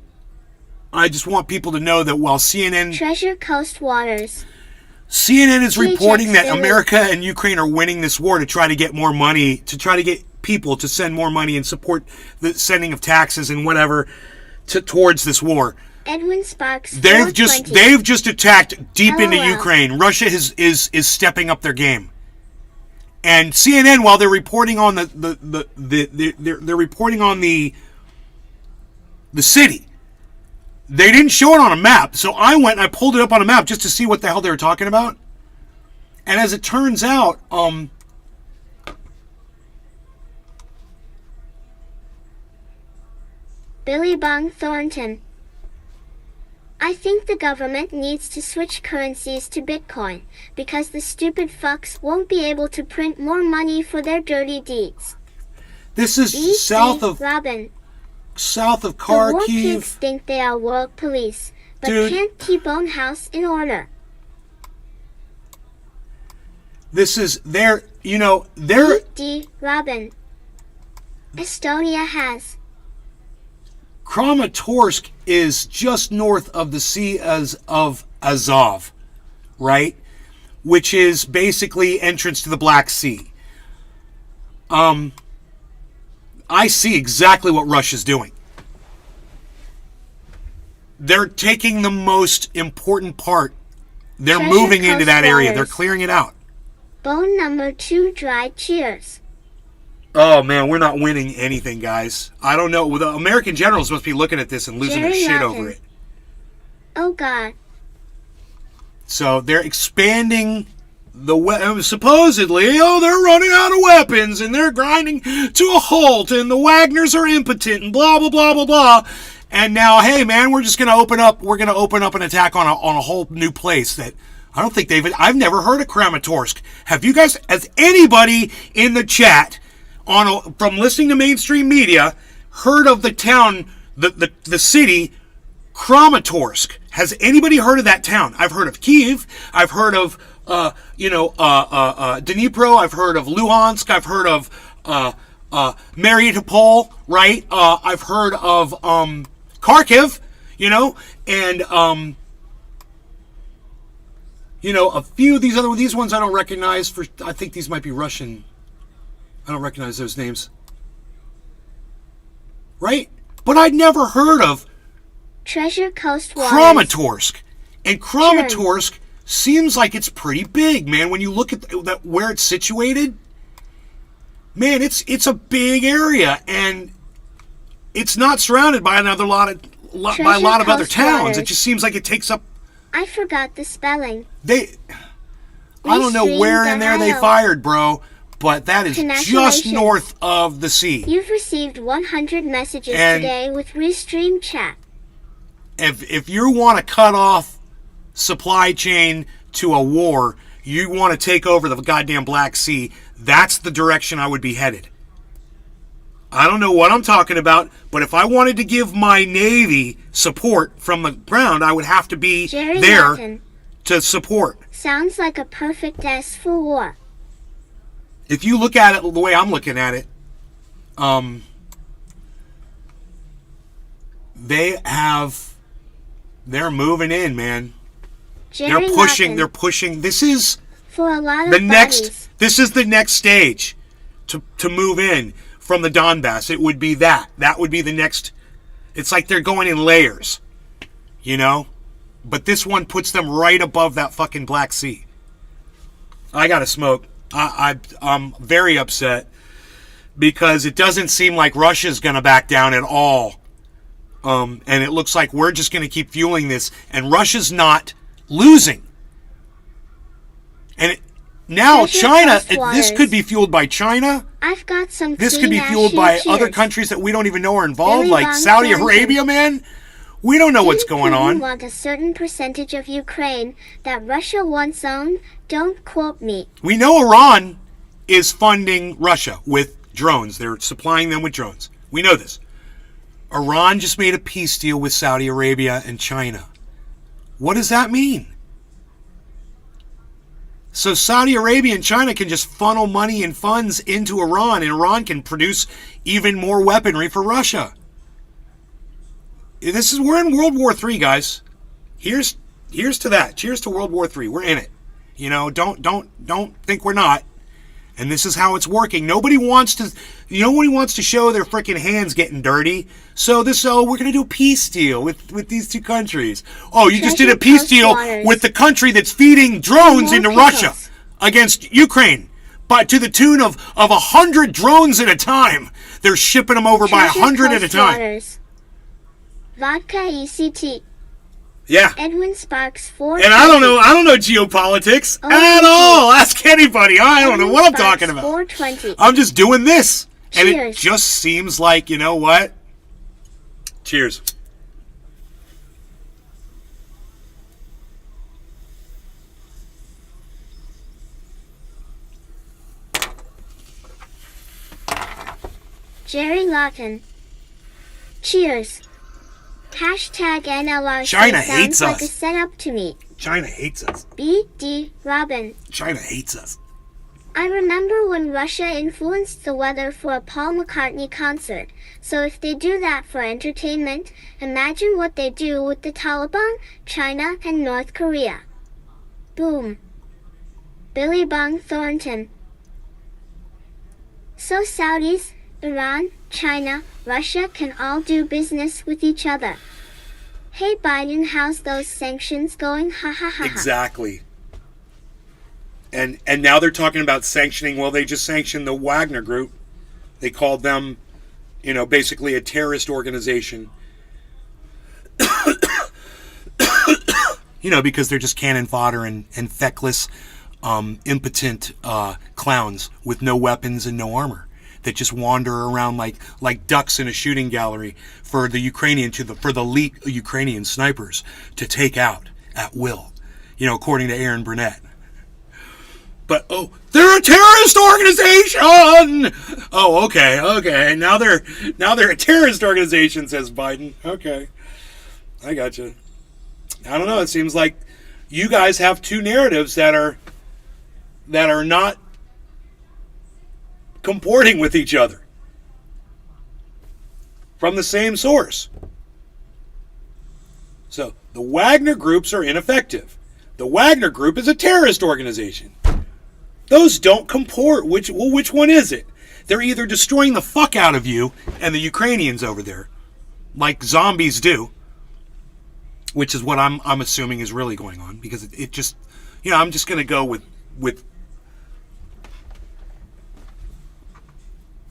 I just want people to know that while Treasure Coast Waters. CNN is reporting that America and Ukraine are winning this war to try to get more money, to try to get people to send more money and support the sending of taxes and whatever towards this war. Edwin Sparks. They've just attacked deep into Ukraine. Russia is stepping up their game. And CNN, while they're reporting on they're reporting on the city, they didn't show it on a map. So I went and I pulled it up on a map just to see what the hell they were talking about. And as it turns out, Billy Bong Thornton. I think the government needs to switch currencies to Bitcoin, because the stupid fucks won't be able to print more money for their dirty deeds. This is south of Robin. South of Kharkiv. The war pigs think they are world police, but can't keep own house in order. This is their, you know, their... D. Robin. Estonia has... Kramatorsk is just north of the Sea of Azov, right? Which is basically entrance to the Black Sea. I see exactly what Russia's doing. They're taking the most important part. They're moving into that area. They're clearing it out. Bone number 2 dried cheers. Oh, man, we're not winning anything, guys. I don't know. The American generals must be looking at this and losing their shit over it. Oh, God. So they're expanding supposedly, they're running out of weapons and they're grinding to a halt and the Wagners are impotent and blah, blah, blah, blah, blah. And now, hey, man, we're going to open up an attack on a whole new place that I don't think I've never heard of Kramatorsk. Has anybody in the chat from listening to mainstream media heard of the town, the city, Kramatorsk? Has anybody heard of that town? I've heard of Kyiv. I've heard of, Dnipro. I've heard of Luhansk. I've heard of, Mariupol, right? I've heard of, Kharkiv, and, a few of these ones I don't recognize. I think these might be Russian. I don't recognize those names. Right? But I'd never heard of Treasure Coast Waters. Kramatorsk. And Kramatorsk seems like it's pretty big, man. When you look at where it's situated, man, it's a big area, and it's not surrounded by another lot by a lot of other Coast towns. waters. It just seems like it takes up. I forgot the spelling. I don't know Restream where in there they Ohio. fired, bro, but that is just Congratulations. north of the sea. You've received 100 messages And- today with Restream Chat. If you want to cut off supply chain to a war, you want to take over the goddamn Black Sea, that's the direction I would be headed. I don't know what I'm talking about, but if I wanted to give my Navy support from the ground, I would have to be Jerry there Martin. to support. Sounds like a perfect S for war. If you look at it the way I'm looking at it, they're moving in, man. Jerry They're pushing. Martin. They're pushing. This is For a lot of the bodies. next. This is the next stage to move in from the Donbass. It would be that. That would be the next. It's like they're going in layers, you know. But this one puts them right above that fucking Black Sea. I gotta smoke. I'm very upset because it doesn't seem like Russia's gonna back down at all. And it looks like we're just gonna keep fueling this, and Russia's not losing. And now Treasure China, Coast this waters. could be fueled by China. I've got some This clean could be ass fueled shit. by Cheers. other countries that we don't even know are involved, Billy like Bong Saudi Thornton. Arabia, man. We don't know what's Didn't going Putin on. want a certain percentage of Ukraine that Russia wants owned? Don't quote me. We know Iran is funding Russia with drones. They're supplying them with drones. We know this. Iran just made a peace deal with Saudi Arabia and China. What does that mean? So Saudi Arabia and China can just funnel money and funds into Iran, and Iran can produce even more weaponry for Russia. We're in World War III, guys. Here's to that. Cheers to World War III. We're in it. You know, don't think we're not. And this is how it's working. Nobody wants to show their freaking hands getting dirty. So we're gonna do a peace deal with these two countries. Oh, you just did a Treasure peace Coast deal waters. with the country that's feeding drones More into pickles. Russia against Ukraine, but to the tune of 100 drones at a time. They're shipping them over by Treasure 100 at a Coast time. waters. Vodka ECT. Yeah. Edwin Sparks 4. And I don't know geopolitics Oh, at all. Ask anybody. I don't know Edwin what I'm Sparks talking about. 420. I'm just doing this. And it Cheers. just seems like, you know what? Cheers. Jerry Lawton. Cheers. Hashtag NLRC China sounds hates like us. a setup to me. China hates us. B.D. Robin. China hates us. I remember when Russia influenced the weather for a Paul McCartney concert. So if they do that for entertainment, imagine what they do with the Taliban, China, and North Korea. Boom. Billy Bong Thornton. So Saudis, Iran, China, Russia can all do business with each other. Hey Biden, how's those sanctions going? Ha ha ha ha. Exactly. And now they're talking about sanctioning. Well, they just sanctioned the Wagner Group. They called them, basically a terrorist organization. Because they're just cannon fodder and feckless, impotent clowns with no weapons and no armor that just wander around like ducks in a shooting gallery for the elite Ukrainian snipers to take out at will. According to Aaron Burnett. But they're a terrorist organization. Oh, okay. Now they're a terrorist organization, says Biden. Okay, I got you. I don't know. It seems like you guys have two narratives that are not comporting with each other from the same source. So the Wagner groups are ineffective. The Wagner Group is a terrorist organization. Those don't comport. Which one is it? They're either destroying the fuck out of you and the Ukrainians over there, like zombies do, which is what I'm assuming is really going on, because it just, I'm just going to go with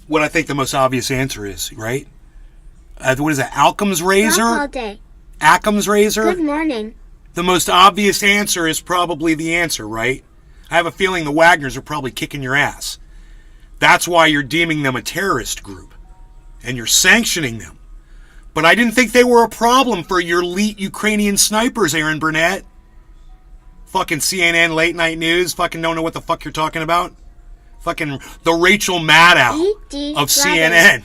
what I think the most obvious answer is, right? what is it, Occam's razor? Rock all day. Occam's razor? Good morning. The most obvious answer is probably the answer, right? I have a feeling the Wagners are probably kicking your ass. That's why you're deeming them a terrorist group. And you're sanctioning them. But I didn't think they were a problem for your elite Ukrainian snipers, Aaron Burnett. Fucking CNN late night news. Fucking don't know what the fuck you're talking about. Fucking the Rachel Maddow of CNN.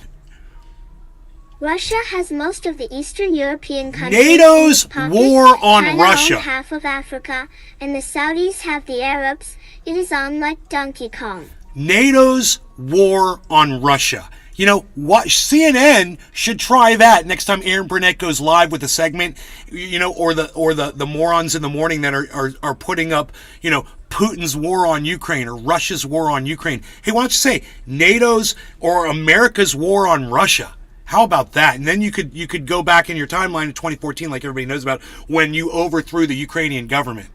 Russia has most of the Eastern European countries. NATO's war on China Russia. owns half of Africa, and the Saudis have the Arabs. It is on like Donkey Kong. NATO's war on Russia. You know what? CNN should try that next time Aaron Burnett goes live with a segment. You know, or the morons in the morning that are putting up, you know, Putin's war on Ukraine or Russia's war on Ukraine. Hey, why don't you say NATO's or America's war on Russia? How about that? And then you could go back in your timeline in 2014, like everybody knows about, when you overthrew the Ukrainian government.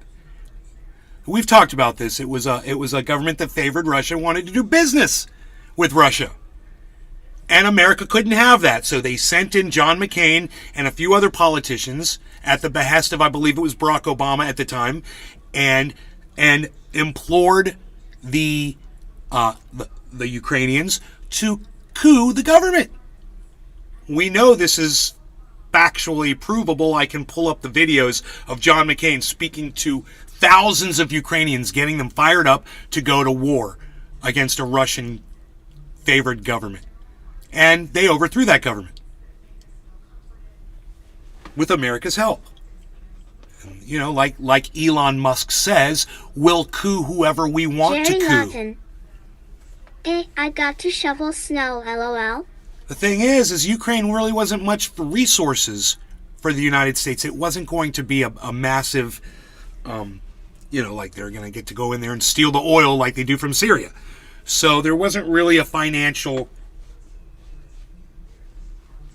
We've talked about this. It was a government that favored Russia, wanted to do business with Russia. And America couldn't have that. So they sent in John McCain and a few other politicians at the behest of, I believe it was Barack Obama at the time, and implored the Ukrainians to coup the government. We know this is factually provable. I can pull up the videos of John McCain speaking to thousands of Ukrainians, getting them fired up to go to war against a Russian-favored government. And they overthrew that government with America's help. And, you know, like Elon Musk says, we'll coup whoever we want to coup. Martin. I got to shovel snow, LOL. The thing is Ukraine really wasn't much for resources for the United States. It wasn't going to be a massive, you know, like they're going to get to go in there and steal the oil like they do from Syria. So there wasn't really a financial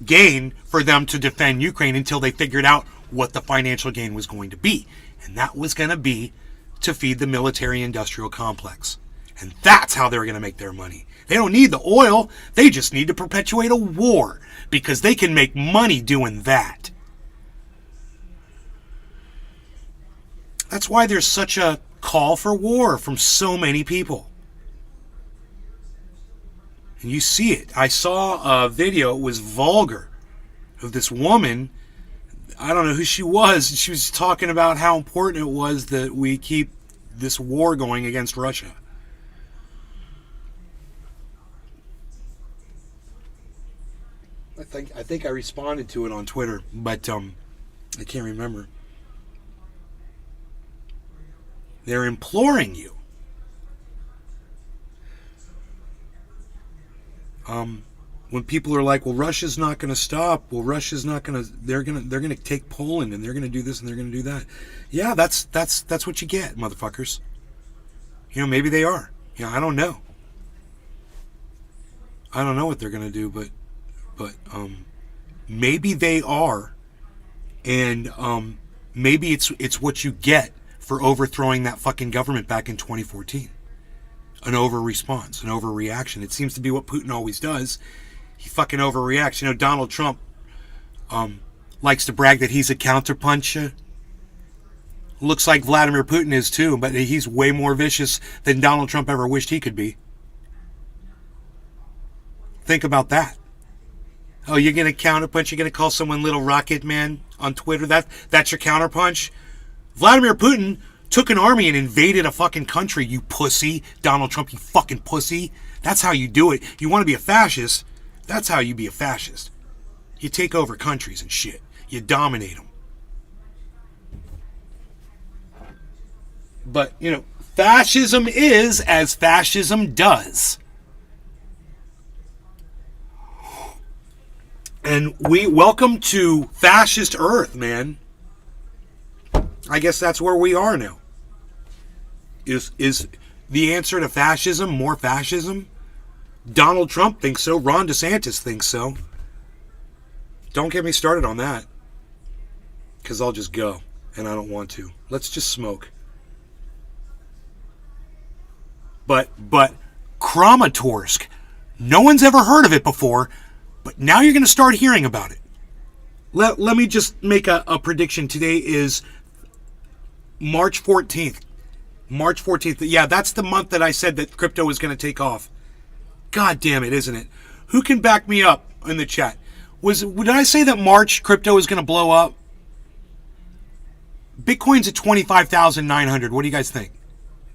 gain for them to defend Ukraine until they figured out what the financial gain was going to be. And that was going to be to feed the military-industrial complex. And that's how they're going to make their money. They don't need the oil. They just need to perpetuate a war because they can make money doing that. That's why there's such a call for war from so many people. And you see it. I saw a video, it was vulgar, of this woman. I don't know who she was. She was talking about how important it was that we keep this war going against Russia. I think I responded to it on Twitter, but I can't remember. They're imploring you. When people are like, "Well, Russia's not going to stop. Well, Russia's not going to. They're going to take Poland, and they're going to do this, and they're going to do that." Yeah, that's what you get, motherfuckers. You know, maybe they are. You know, I don't know. I don't know what they're going to do, but maybe they are, and maybe it's what you get for overthrowing that fucking government back in 2014. An over-response, an overreaction. It seems to be what Putin always does. He fucking overreacts. You know, Donald Trump likes to brag that he's a counterpuncher. Looks like Vladimir Putin is too, but he's way more vicious than Donald Trump ever wished he could be. Think about that. Oh, you're going to counterpunch? You're going to call someone Little Rocket Man on Twitter? That's your counterpunch? Vladimir Putin took an army and invaded a fucking country, you pussy. Donald Trump, you fucking pussy. That's how you do it. You want to be a fascist? That's how you be a fascist. You take over countries and shit. You dominate them. But, you know, fascism is as fascism does. And we welcome to fascist Earth, man. I guess that's where we are now. Is the answer to fascism more fascism? Donald Trump thinks so. Ron DeSantis thinks so. Don't get me started on that. Because I'll just go. And I don't want to. Let's just smoke. But Kramatorsk. No one's ever heard of it before. But now you're going to start hearing about it. Let me just make a prediction. Today is March 14th. March 14th. Yeah, that's the month that I said that crypto was going to take off. God damn it, isn't it? Who can back me up in the chat? Did I say that March crypto is going to blow up? Bitcoin's at 25,900. What do you guys think?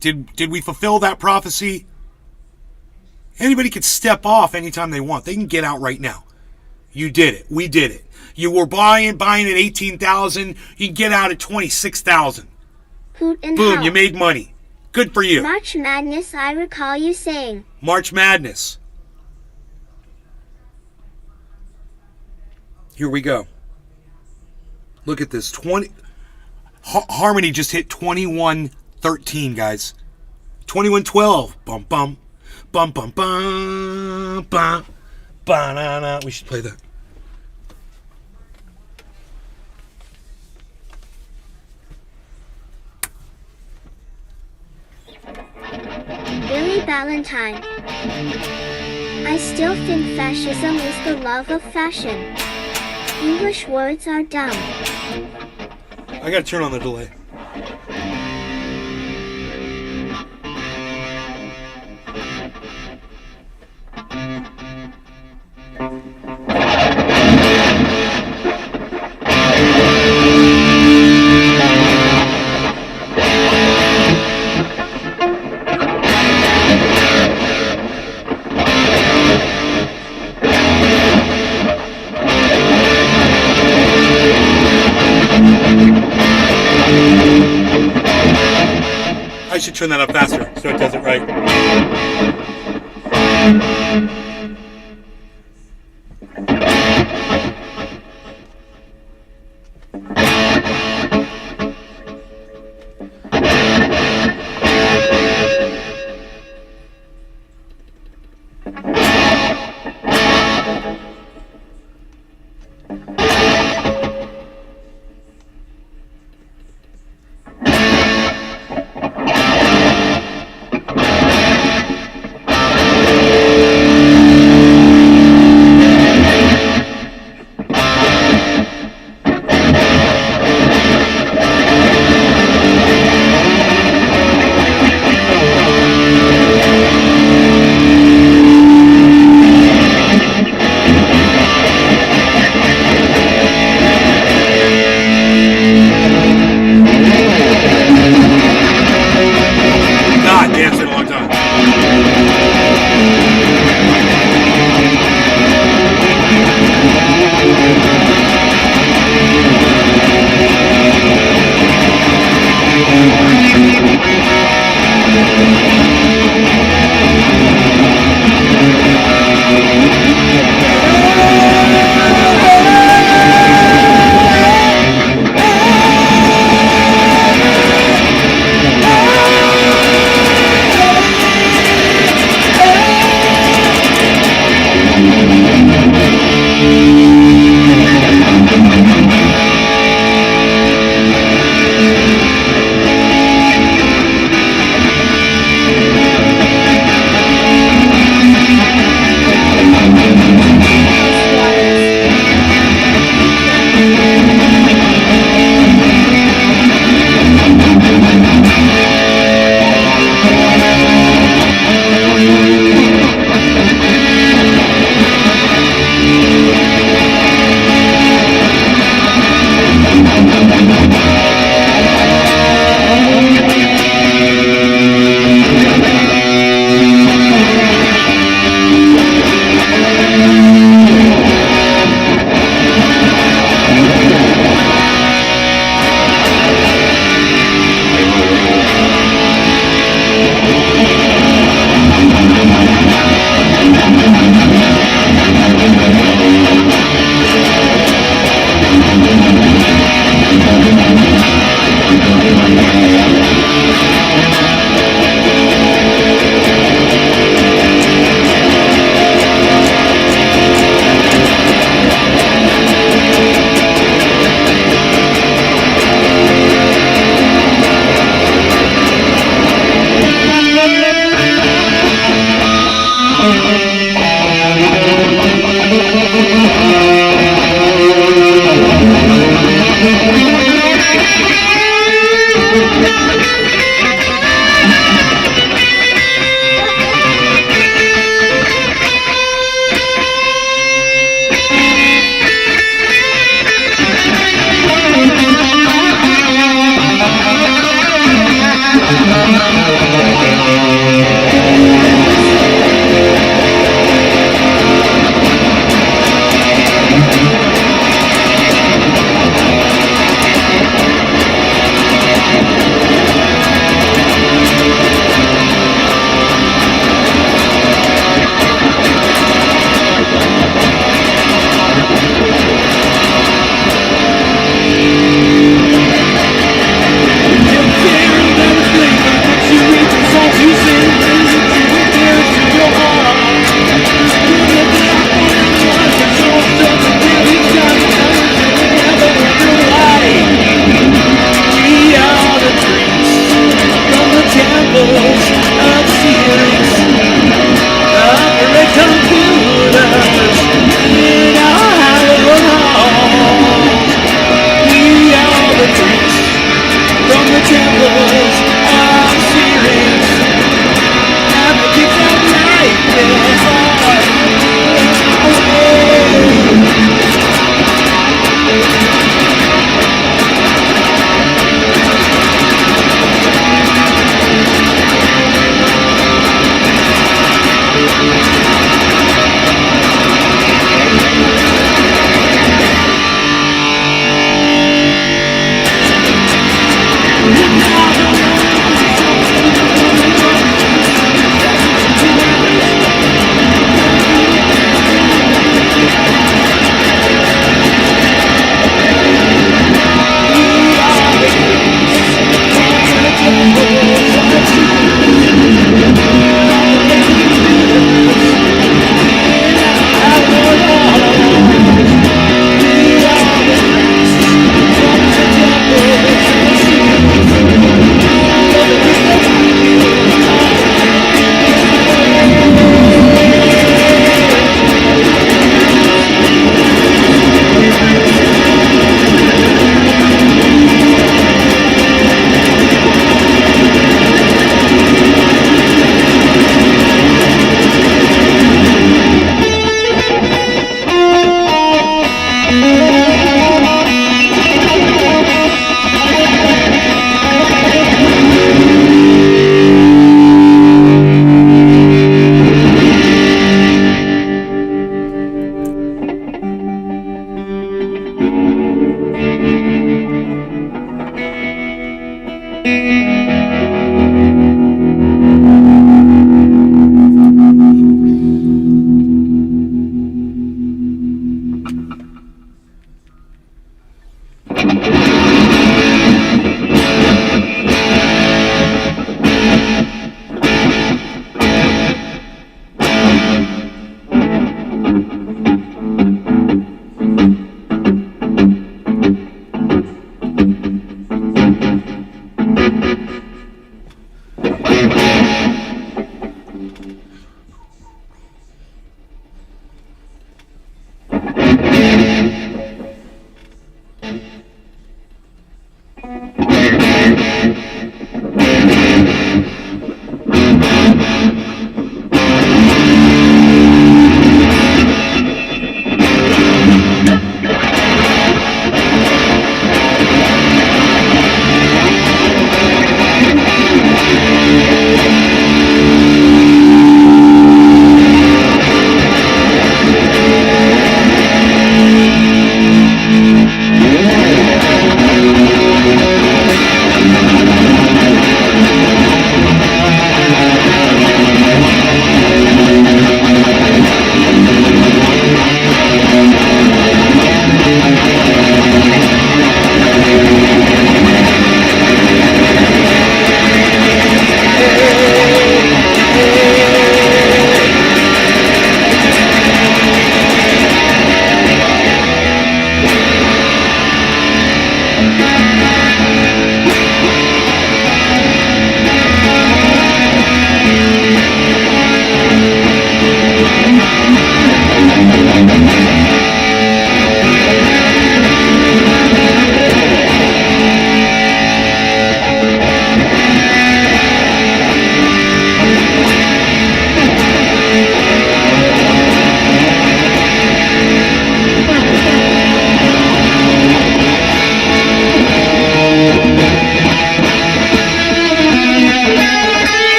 Did we fulfill that prophecy? Anybody can step off anytime they want. They can get out right now. You did it. We did it. You were buying at 18,000. You can get out at 26,000. Boom, you made money. Good for you. March Madness, I recall you saying. March Madness. Here we go. Look at this. Harmony just hit 2113, guys. 2112. Bum bum. Bum bum bum bum. Banana. We should play that. Billy Valentine. I still think fascism is the love of fashion. English words are dumb. I gotta turn on the delay. I should turn that up faster so it does it right.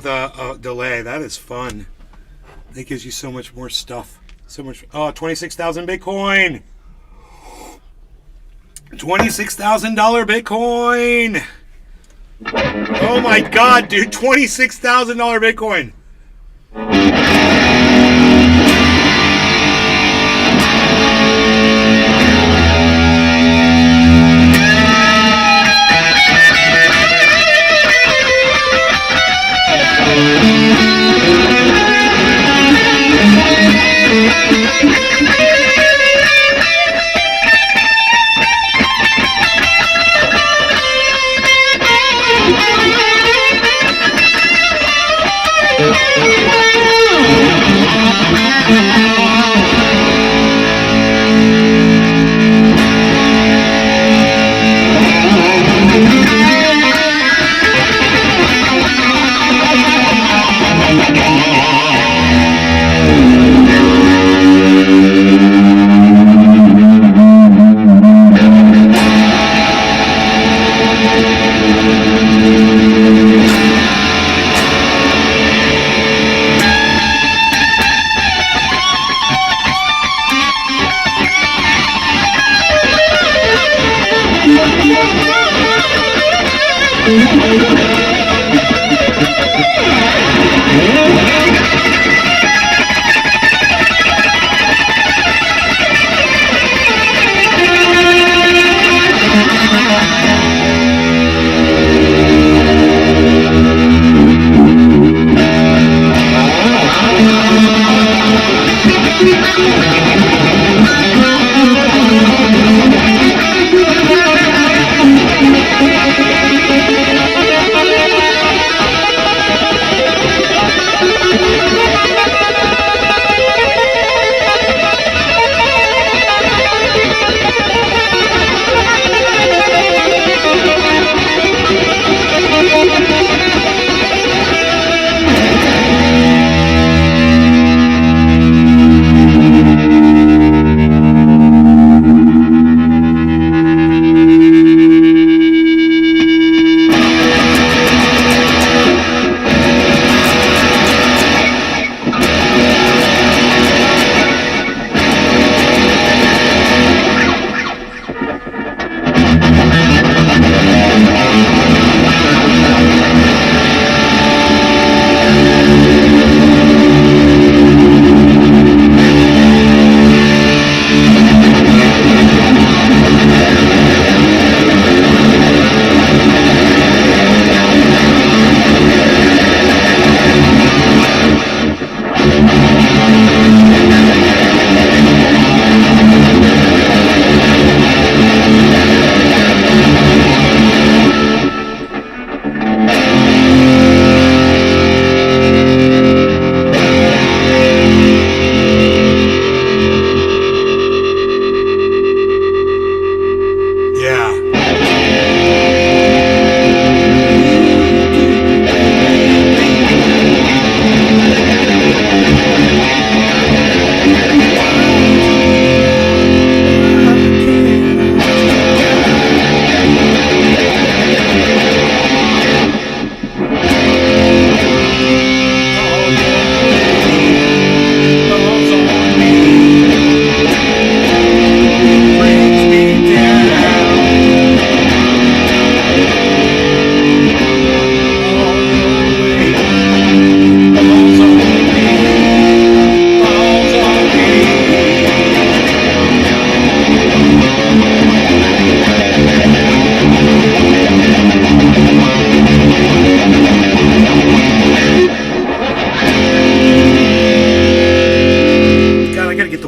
with a delay. That is fun. That gives you so much more stuff. So much. Oh, 26,000 Bitcoin. $26,000 Bitcoin. Oh my God, dude. $26,000 Bitcoin.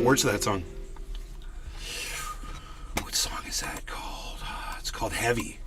Words to that song. What song is that called? It's called Heavy.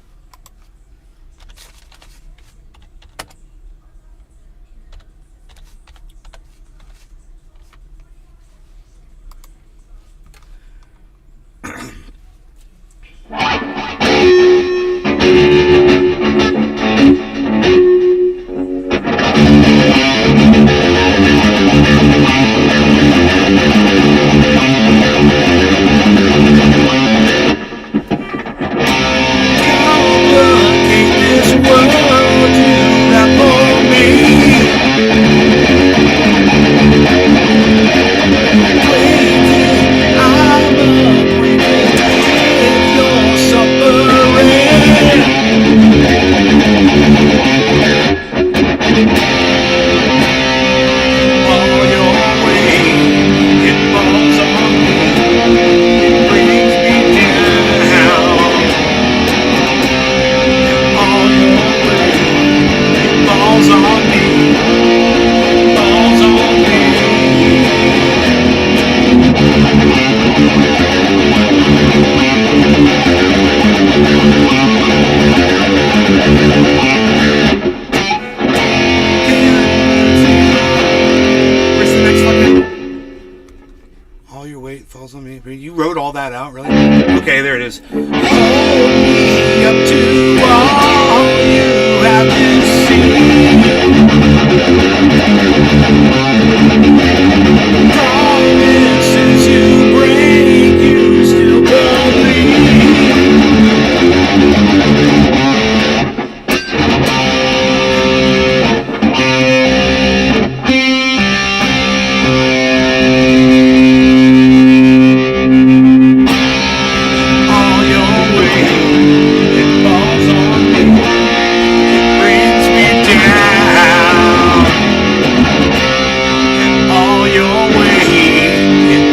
all your weight falls on me. You wrote all that out, really? Okay, there it is. Hold me up to all you have to see. Promises you break, you still believe. All your weight, it falls on me. It brings me down. And all your weight, it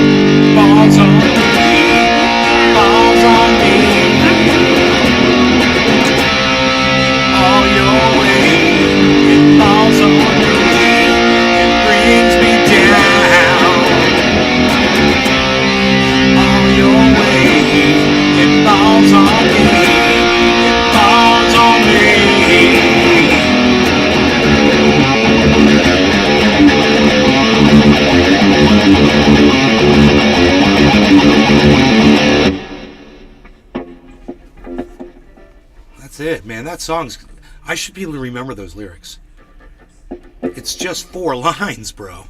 falls on me. It falls on me. All your weight, it falls on me. It brings me down. All your weight, it falls on me. It falls on me. That's it, man. That song's... I should be able to remember those lyrics. It's just 4 lines, bro.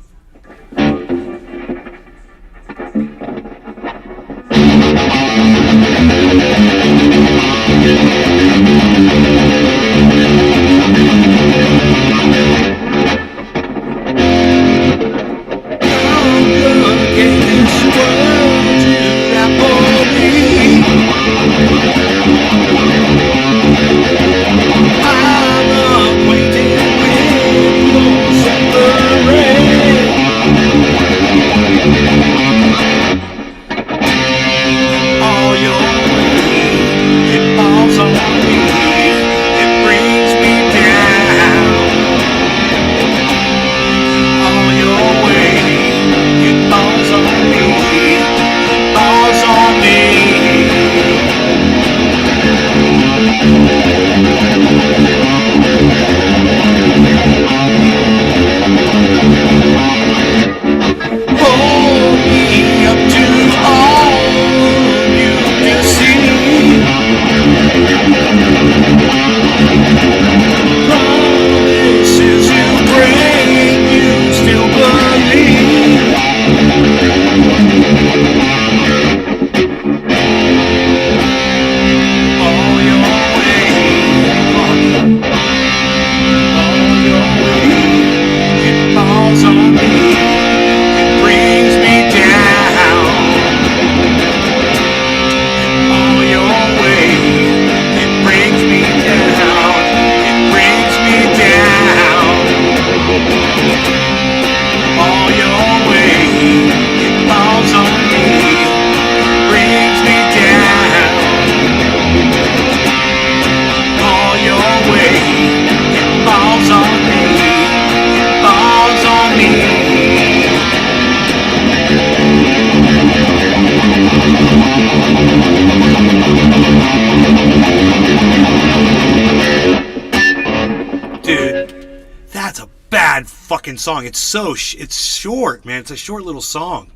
Fucking song. It's short, man. It's a short little song.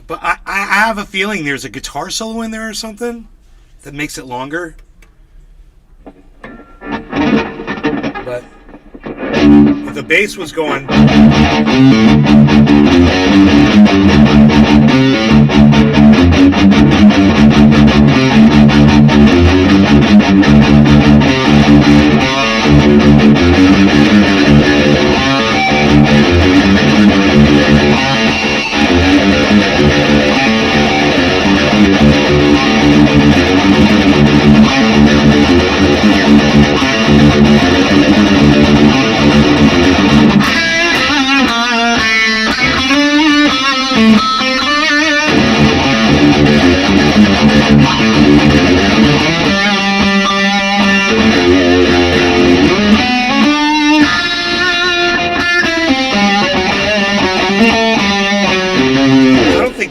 But I have a feeling there's a guitar solo in there or something that makes it longer. But the bass was going.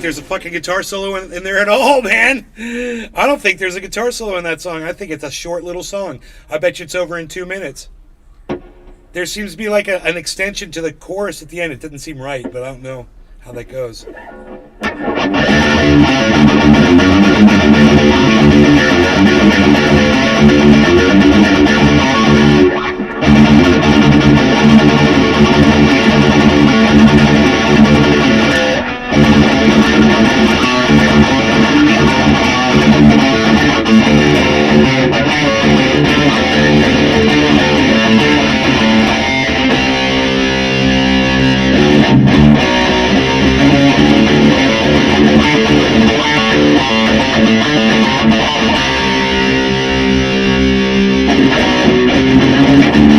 There's a fucking guitar solo in there at all, man. I don't think there's a guitar solo in that song. I think it's a short little song. I bet you it's over in 2 minutes. There seems to be like an extension to the chorus at the end. It didn't seem right, but I don't know how that goes.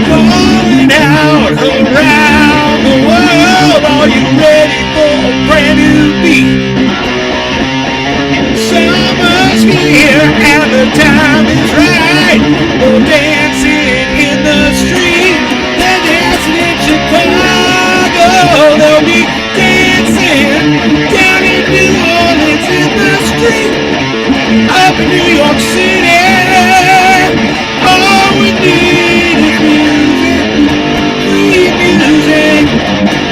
Going out around the world, are you ready for a brand new beat? Summer's here and the time is right for dancing in the street. They're dancing in Chicago, they'll be dancing down in New Orleans in the street. Up in New York City, all we need is music.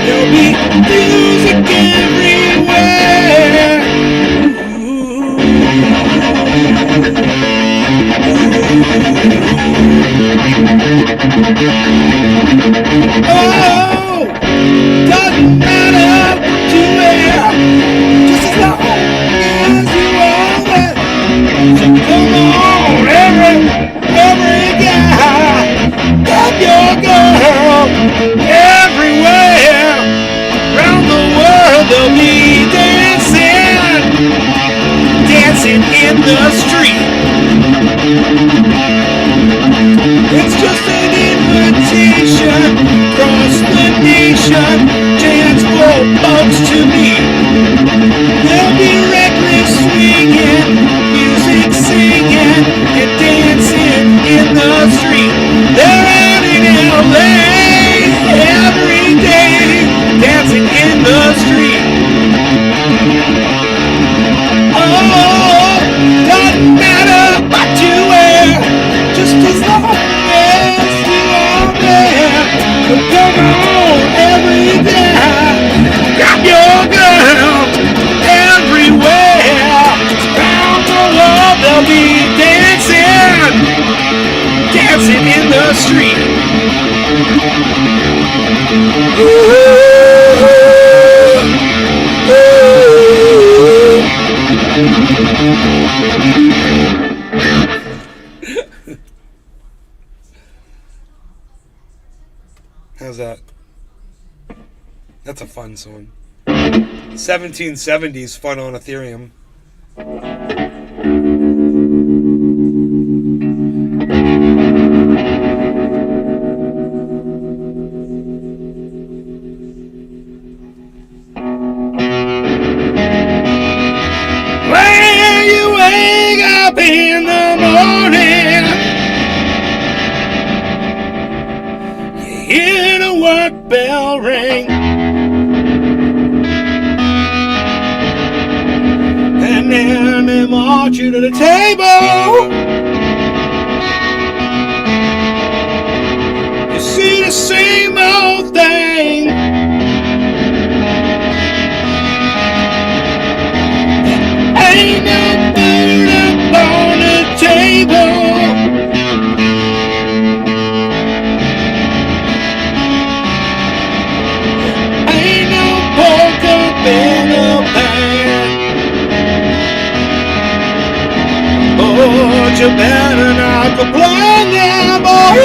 There'll be music everywhere. Oh, doesn't matter what you wear, just as long as you are there. So come on, every guy, got your girl everywhere. Around the world they'll be dancing in the street. It's just an invitation across the nation, dance for folks to meet. There'll be reckless swinging, music singing, and dancing in the street. They're out in LA every day, dancing in the street. Oh, doesn't matter what you wear, just as long as you are there. So come on, every day, grab your girl everywhere. Round the world they'll be dancing in the street. Ooh, ooh. How's that? That's a fun song. 1770s fun on Ethereum. When you wake up in the morning, you hear the work bell ring, and then they march you to the table. You see the same old thing. Ain't no food up on the table. Ain't no pork up in the pan. But you better not complain now, boy.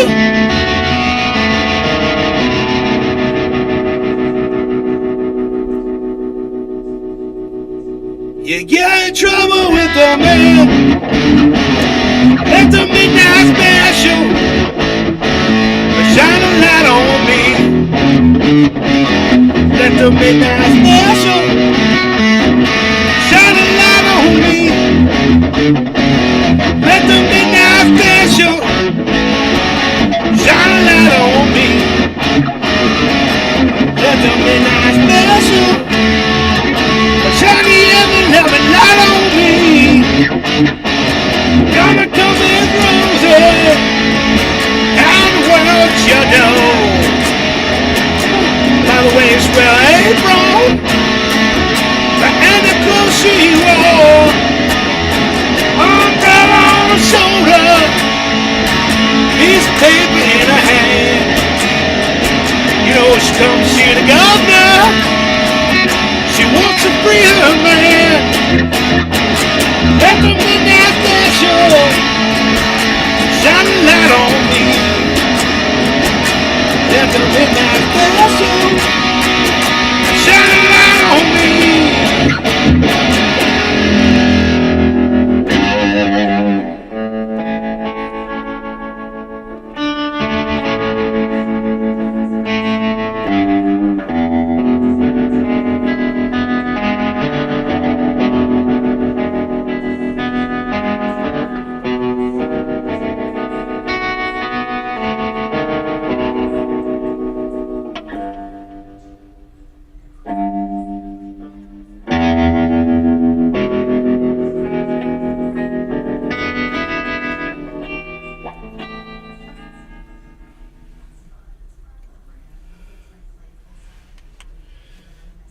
You get in trouble with the man at the midnight special. Shine a light on me. Let the midnight special shine a light on me. Let the midnight special shine a light on me. Let the midnight special shine the ever-loving light on me. Gonna come in roses and what you know. By the way, it's well April, the ankle she wore, umbrella on the shoulder, Come see the governor. She wants to free her man. Let the midnight special shine a light on me. Let the midnight special shine a light on me.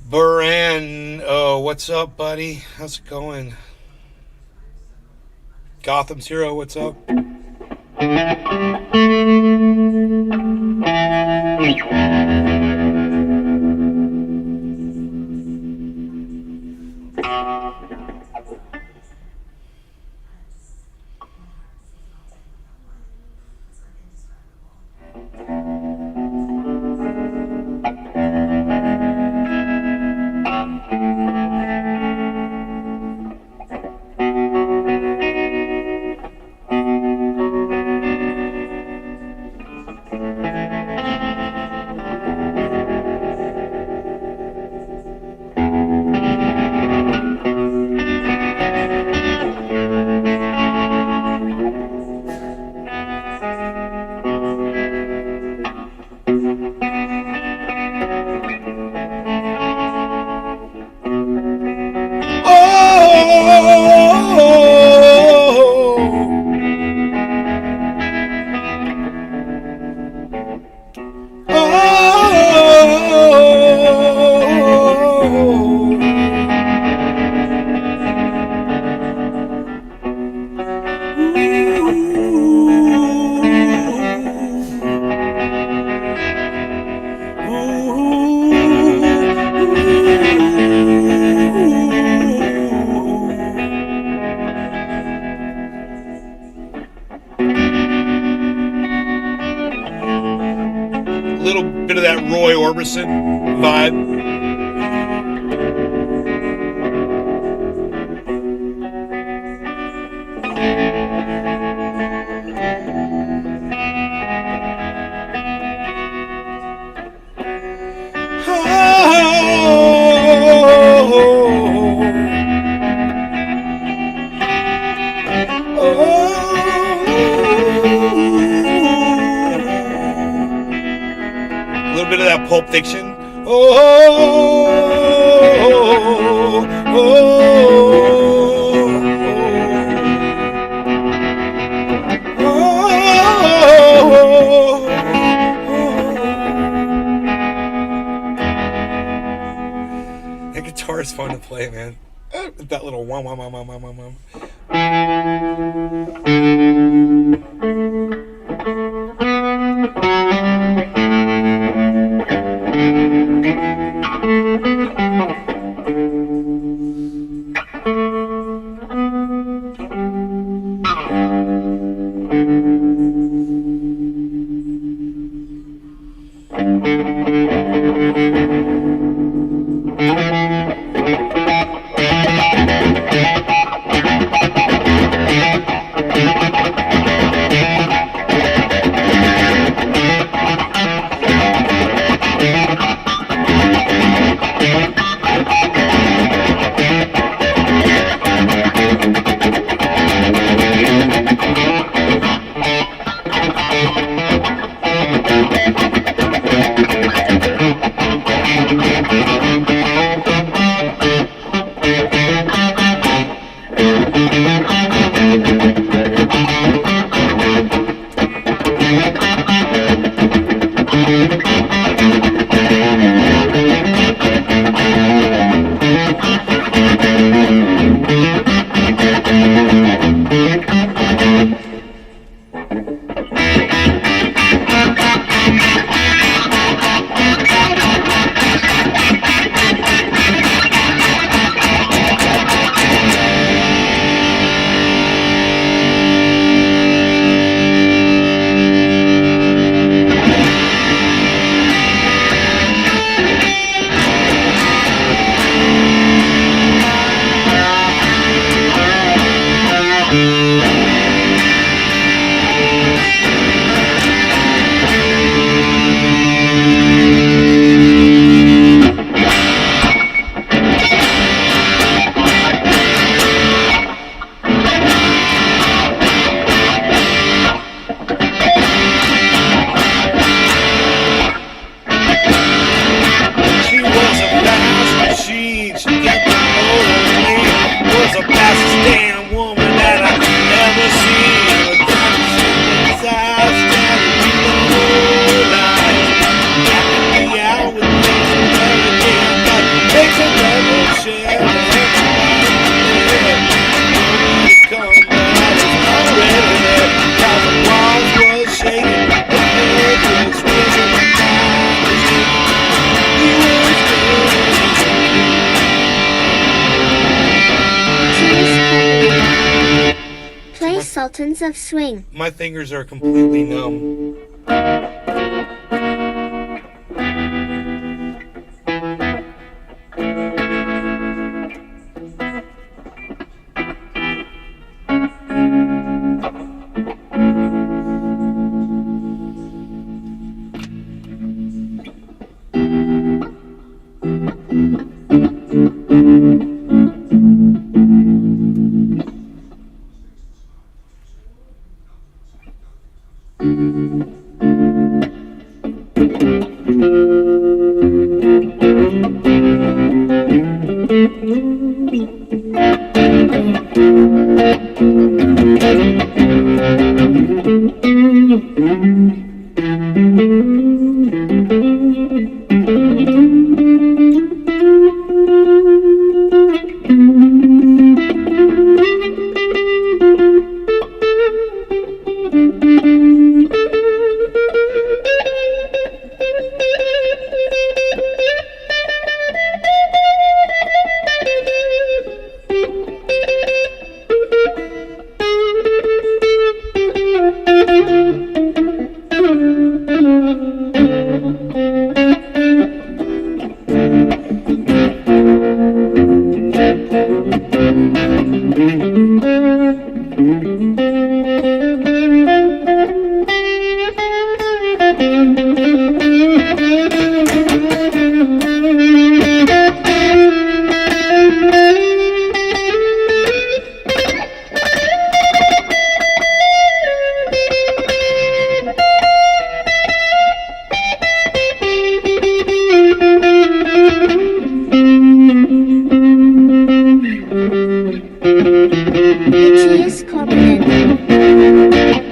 Buran, oh, what's up, buddy? How's it going? Gotham's Hero, what's up? Little bit of that Roy Orbison vibe. Bit of that Pulp Fiction. That guitar is fun to play, man. That little wham wham wham wham wham wham. sultans of swing. My fingers are completely numb.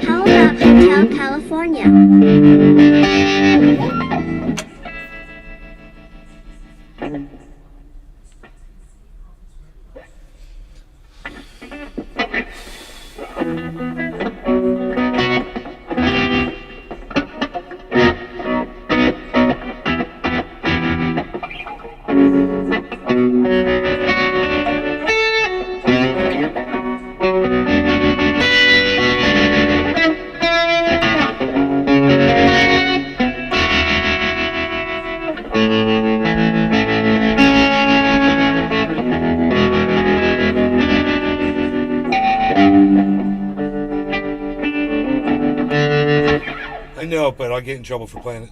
How about Hotel California? I know, but I'll get in trouble for playing it.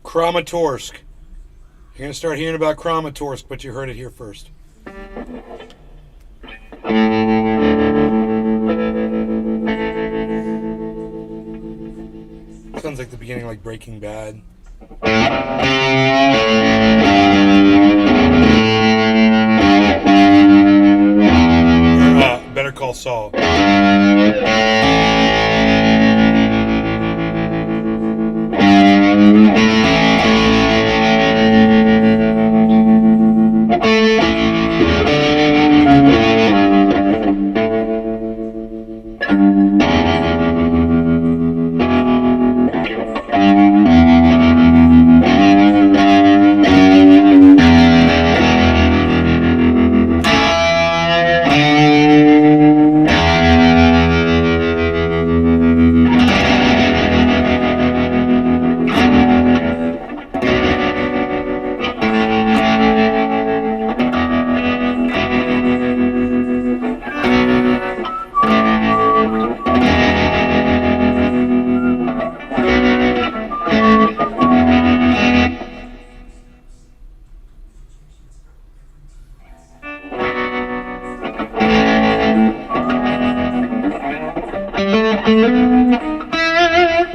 Kramatorsk. You're going to start hearing about Kramatorsk, but you heard it here first. Sounds like the beginning, like Breaking Bad. Or, Better Call Saul.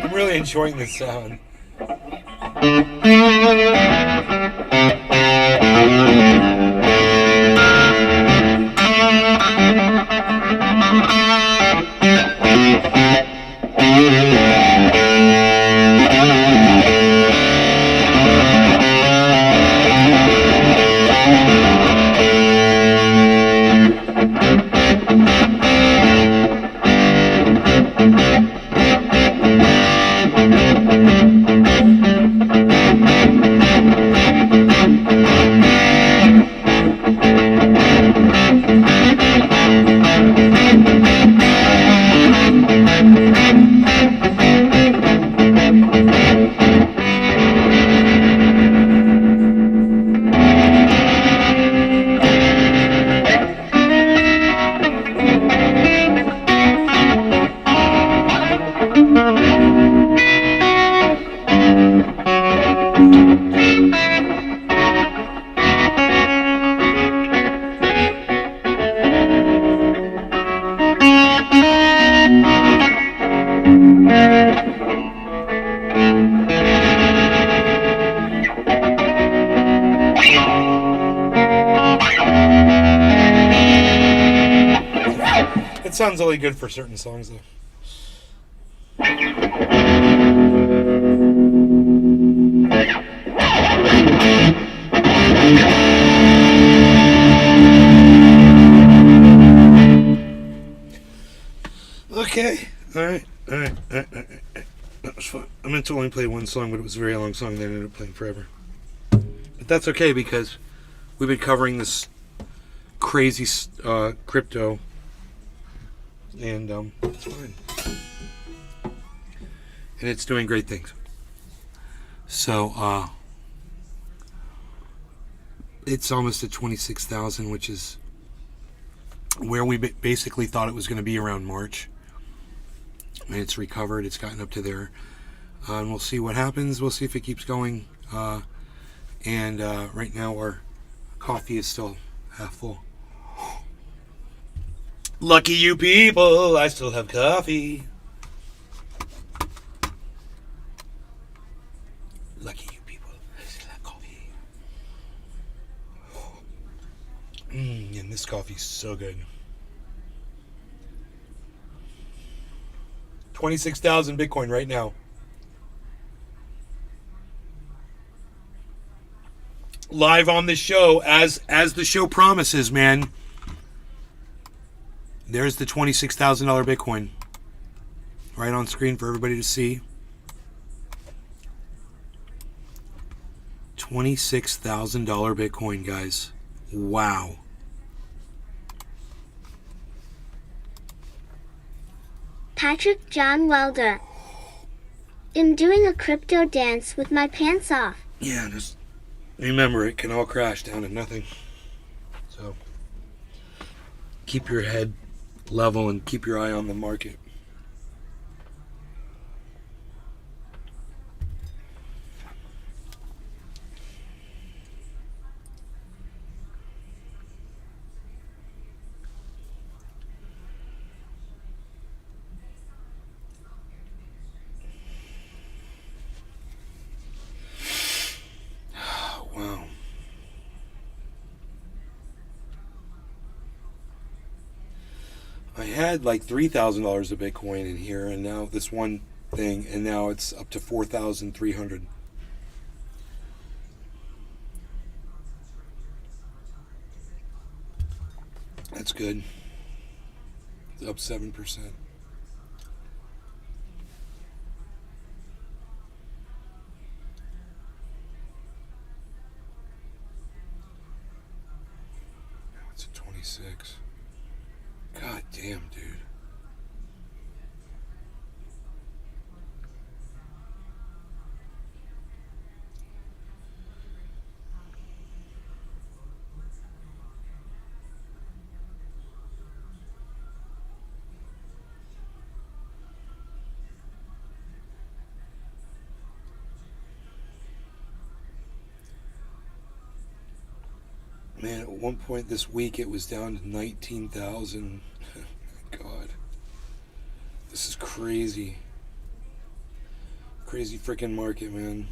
I'm really enjoying this sound. It sounds only good for certain songs, though. Okay. All right. That was fun. I meant to only play one song, but it was a very long song that I ended up playing forever. But that's okay, because we've been covering this crazy crypto, and it's fine. And it's doing great things. So, it's almost at 26,000, which is where we basically thought it was going to be around March. And it's recovered. It's gotten up to there. And we'll see what happens. We'll see if it keeps going. And right now our coffee is still half full. Lucky you people, I still have coffee. Lucky you people, I still have coffee. And this coffee's so good. 26,000 Bitcoin right now. live on the show as the show promises, man. There's the $26,000 Bitcoin right on screen for everybody to see. $26,000 Bitcoin, guys. Wow. Patrick John Welder. I'm doing a crypto dance with my pants off. Yeah, just remember, it can all crash down to nothing. So keep your head level and keep your eye on the market. Wow. I had like $3,000 of Bitcoin in here, and now this one thing, and now it's up to 4,300. That's good. It's up 7%. It's at 26. God damn, dude. Man, at one point this week it was down to 19,000. God. This is crazy. Crazy freaking market, man.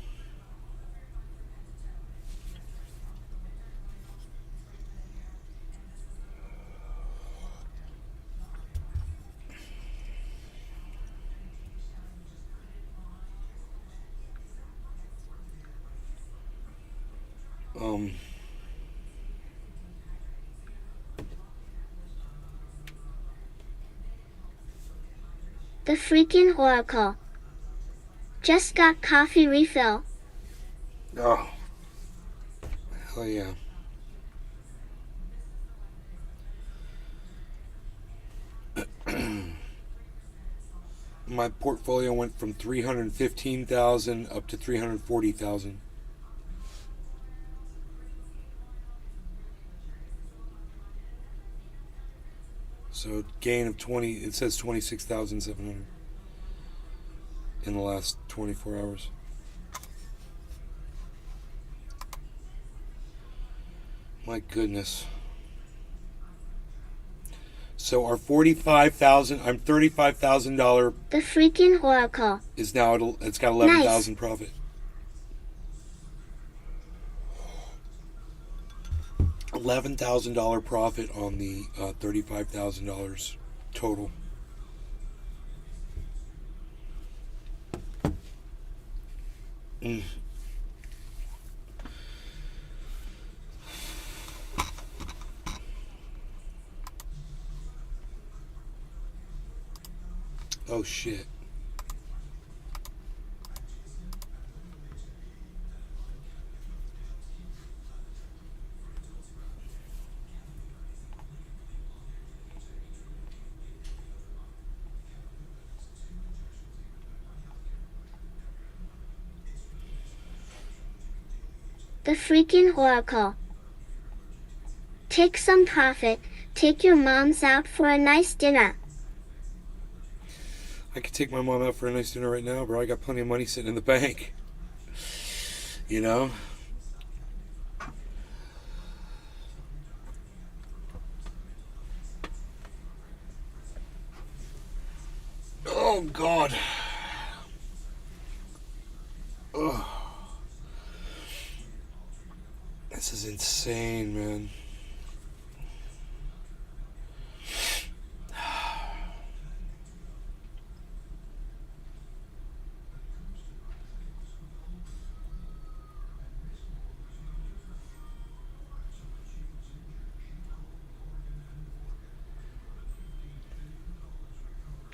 The freaking Oracle. Just got coffee refill. Oh. Hell yeah. My portfolio went from 315,000 up to 340,000. So gain of 20, it says 26,700 in the last 24 hours. My goodness. So our $45,000, I'm $35,000 The freaking Oracle. is now it's got 11,000 Nice. profit. $11,000 profit on the $35,000 total. Mm. Oh shit. The freaking Oracle. Take some profit. Take your moms out for a nice dinner. I could take my mom out for a nice dinner right now, bro. I got plenty of money sitting in the bank. You know? Oh, God. Ugh. This is insane, man.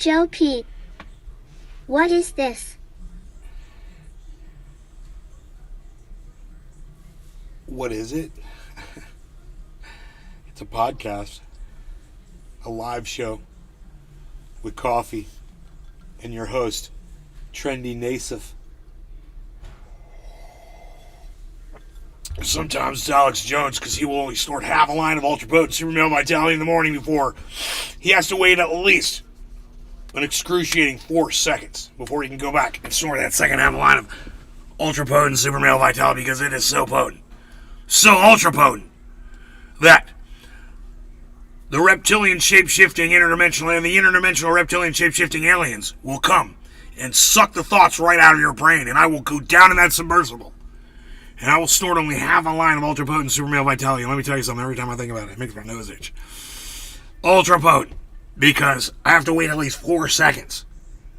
Joe P. What is this? What is it? It's a podcast. A live show. With coffee. And your host, Trendy Nassif. Sometimes it's Alex Jones, because he will only snort half a line of ultra potent super male vitality in the morning before he has to wait at least an excruciating 4 seconds before he can go back and snort that second half a line of ultra potent super male vitality, because it is so potent, so ultra potent, that the reptilian shape-shifting interdimensional and the interdimensional reptilian shape-shifting aliens will come and suck the thoughts right out of your brain, and I will go down in that submersible. And I will snort only half a line of ultra potent super male vitality. And let me tell you something, every time I think about it makes my nose itch. Ultra potent. Because I have to wait at least 4 seconds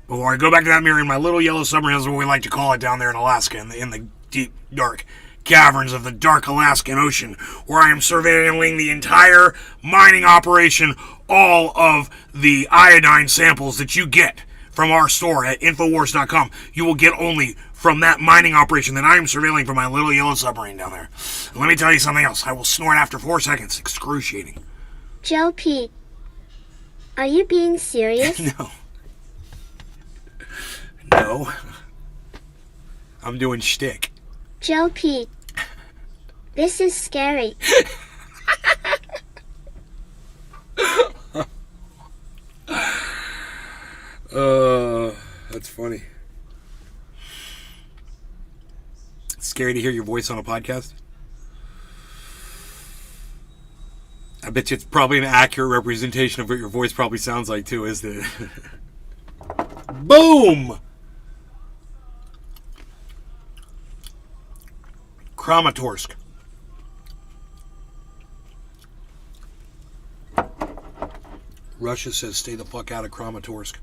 before I go back to that mirror in my little yellow submarine, is what we like to call it down there in Alaska, in the deep, dark caverns of the dark Alaskan Ocean, where I am surveilling the entire mining operation, all of the iodine samples that you get from our store at Infowars.com. You will get only from that mining operation that I am surveilling from my little yellow submarine down there. And let me tell you something else. I will snort after 4 seconds. Excruciating. Joe P. Are you being serious? No. No. I'm doing shtick. Joe P. This is scary. That's funny. It's scary to hear your voice on a podcast. I bet you it's probably an accurate representation of what your voice probably sounds like too, isn't it? Boom! Kramatorsk. Russia says stay the fuck out of Kramatorsk.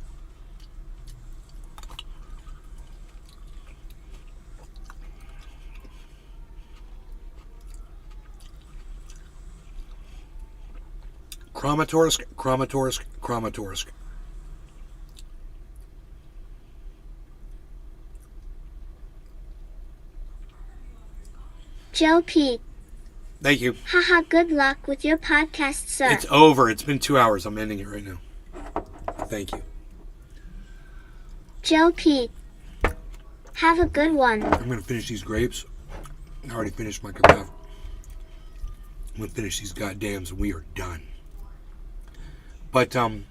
Kramatorsk, Kramatorsk, Kramatorsk. Joe P. Thank you. Haha, good luck with your podcast, sir. It's over. It's been 2 hours. I'm ending it right now. Thank you. Joe P. Have a good one. I'm going to finish these grapes. I already finished my carafe. I'm going to finish these goddams and we are done. But, the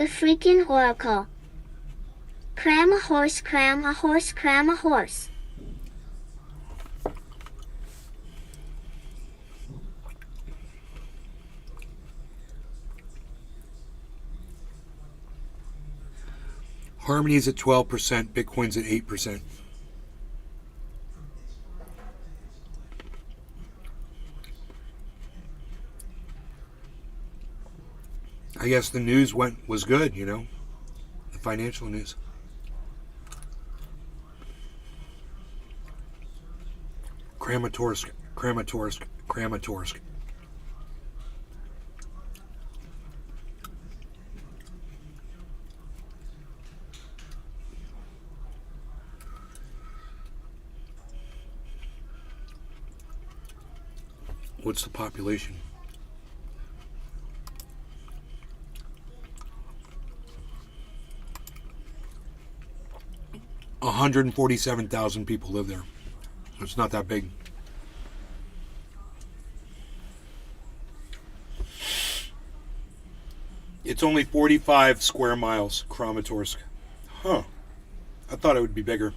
freaking oracle. Cram a horse, cram a horse, cram a horse. Harmony's at 12%, Bitcoin's at 8%. I guess the news was good, you know, the financial news. Kramatorsk, Kramatorsk, Kramatorsk. What's the population? A 147,000 people live there. It's not that big. It's only 45 square miles, Kramatorsk. Huh. I thought it would be bigger.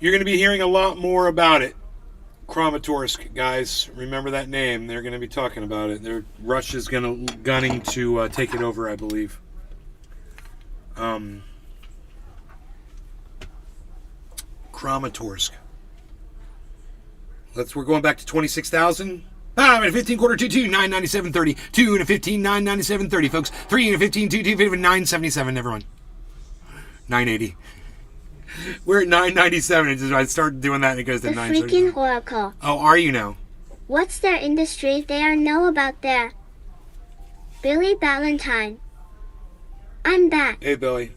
You're going to be hearing a lot more about it. Kramatorsk, guys. Remember that name. They're going to be talking about it. Russia's gunning to take it over, I believe. Kramatorsk. We're going back to 26,000. 5 and a 15 quarter 2 2 997.30. 2 and a 15 997.30, folks. 3 and a 15 2 2 977. Never mind. 980. We're at 997. It's just, I start doing that and it goes to The 977. freaking oracle. Oh, are you now? What's their industry they are know about there? Billy Ballantyne. I'm back. Hey, Billy.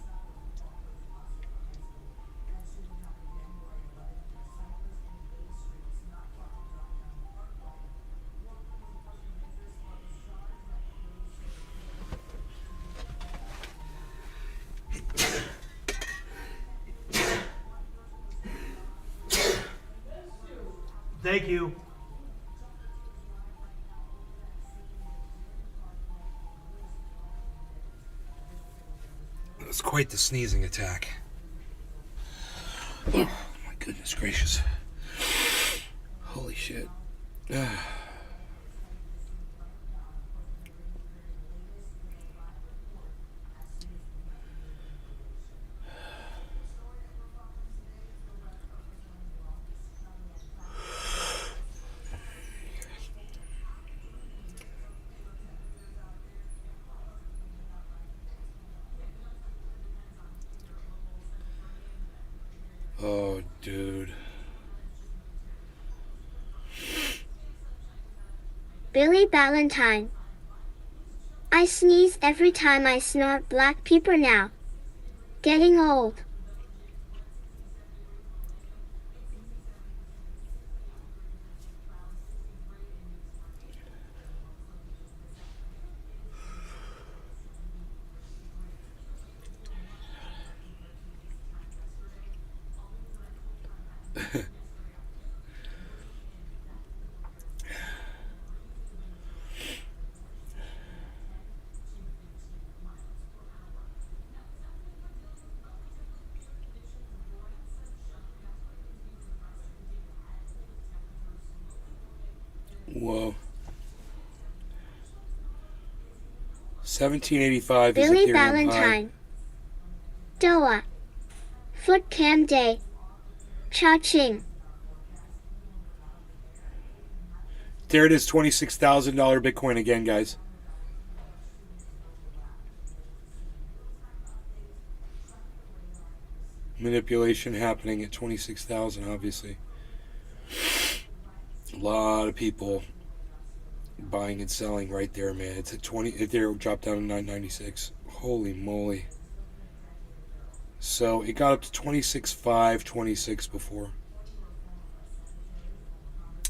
Thank you. It was quite the sneezing attack. Oh, my goodness gracious. Holy shit. Oh, dude. Billy Ballantyne. I sneeze every time I snort black pepper now. Getting old. Whoa. 1785 is Billy Ethereum Ballantyne. Doa. Foot cam day. Cha-ching. There it is, $26,000 Bitcoin again, guys. Manipulation happening at 26,000, obviously. A lot of people buying and selling right there, man. It's at 20. There, dropped down to 996. Holy moly! So it got up to 26.5, 26 before.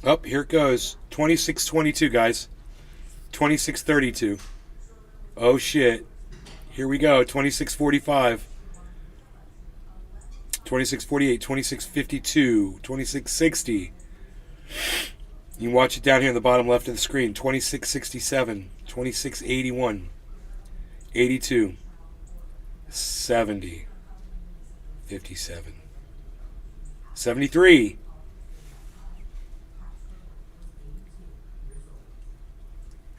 Up, here it goes. 26.22, guys. 26.32. Oh shit! Here we go. 26.45. 26.48. 26.52. 26.60. You can watch it down here in the bottom left of the screen. 26.67, 26.81, 82, 70, 57, 73,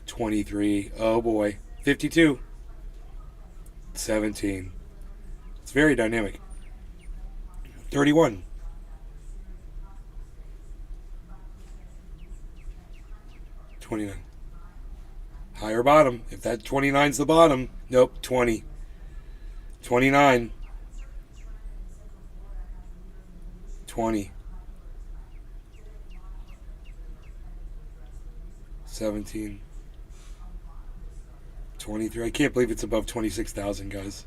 23, oh boy, 52, 17. It's very dynamic. 31. 29. Higher bottom. If that 29's the bottom, nope, 20. 29. 20. 17. 23. I can't believe it's above 26,000, guys.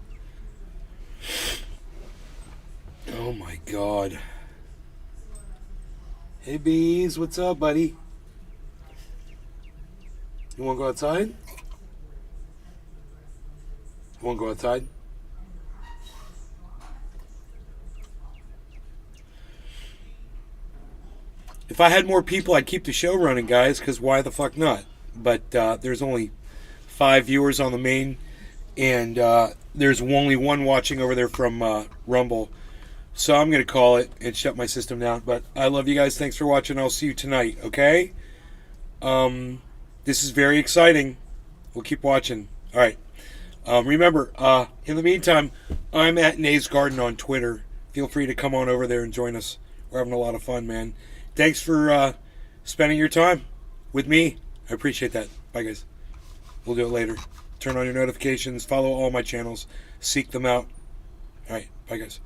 Oh my god. Hey Bees, what's up, buddy? You want to go outside? You want to go outside? If I had more people, I'd keep the show running, guys, because why the fuck not? But there's only 5 viewers on the main, and there's only one watching over there from Rumble. So I'm going to call it and shut my system down. But I love you guys. Thanks for watching. I'll see you tonight, okay? This is very exciting. We'll keep watching. All right. Remember, in the meantime, I'm at Nays Garden on Twitter. Feel free to come on over there and join us. We're having a lot of fun, man. Thanks for spending your time. with me, I appreciate that. Bye, guys. We'll do it later. Turn on your notifications. Follow all my channels. Seek them out. All right. Bye, guys.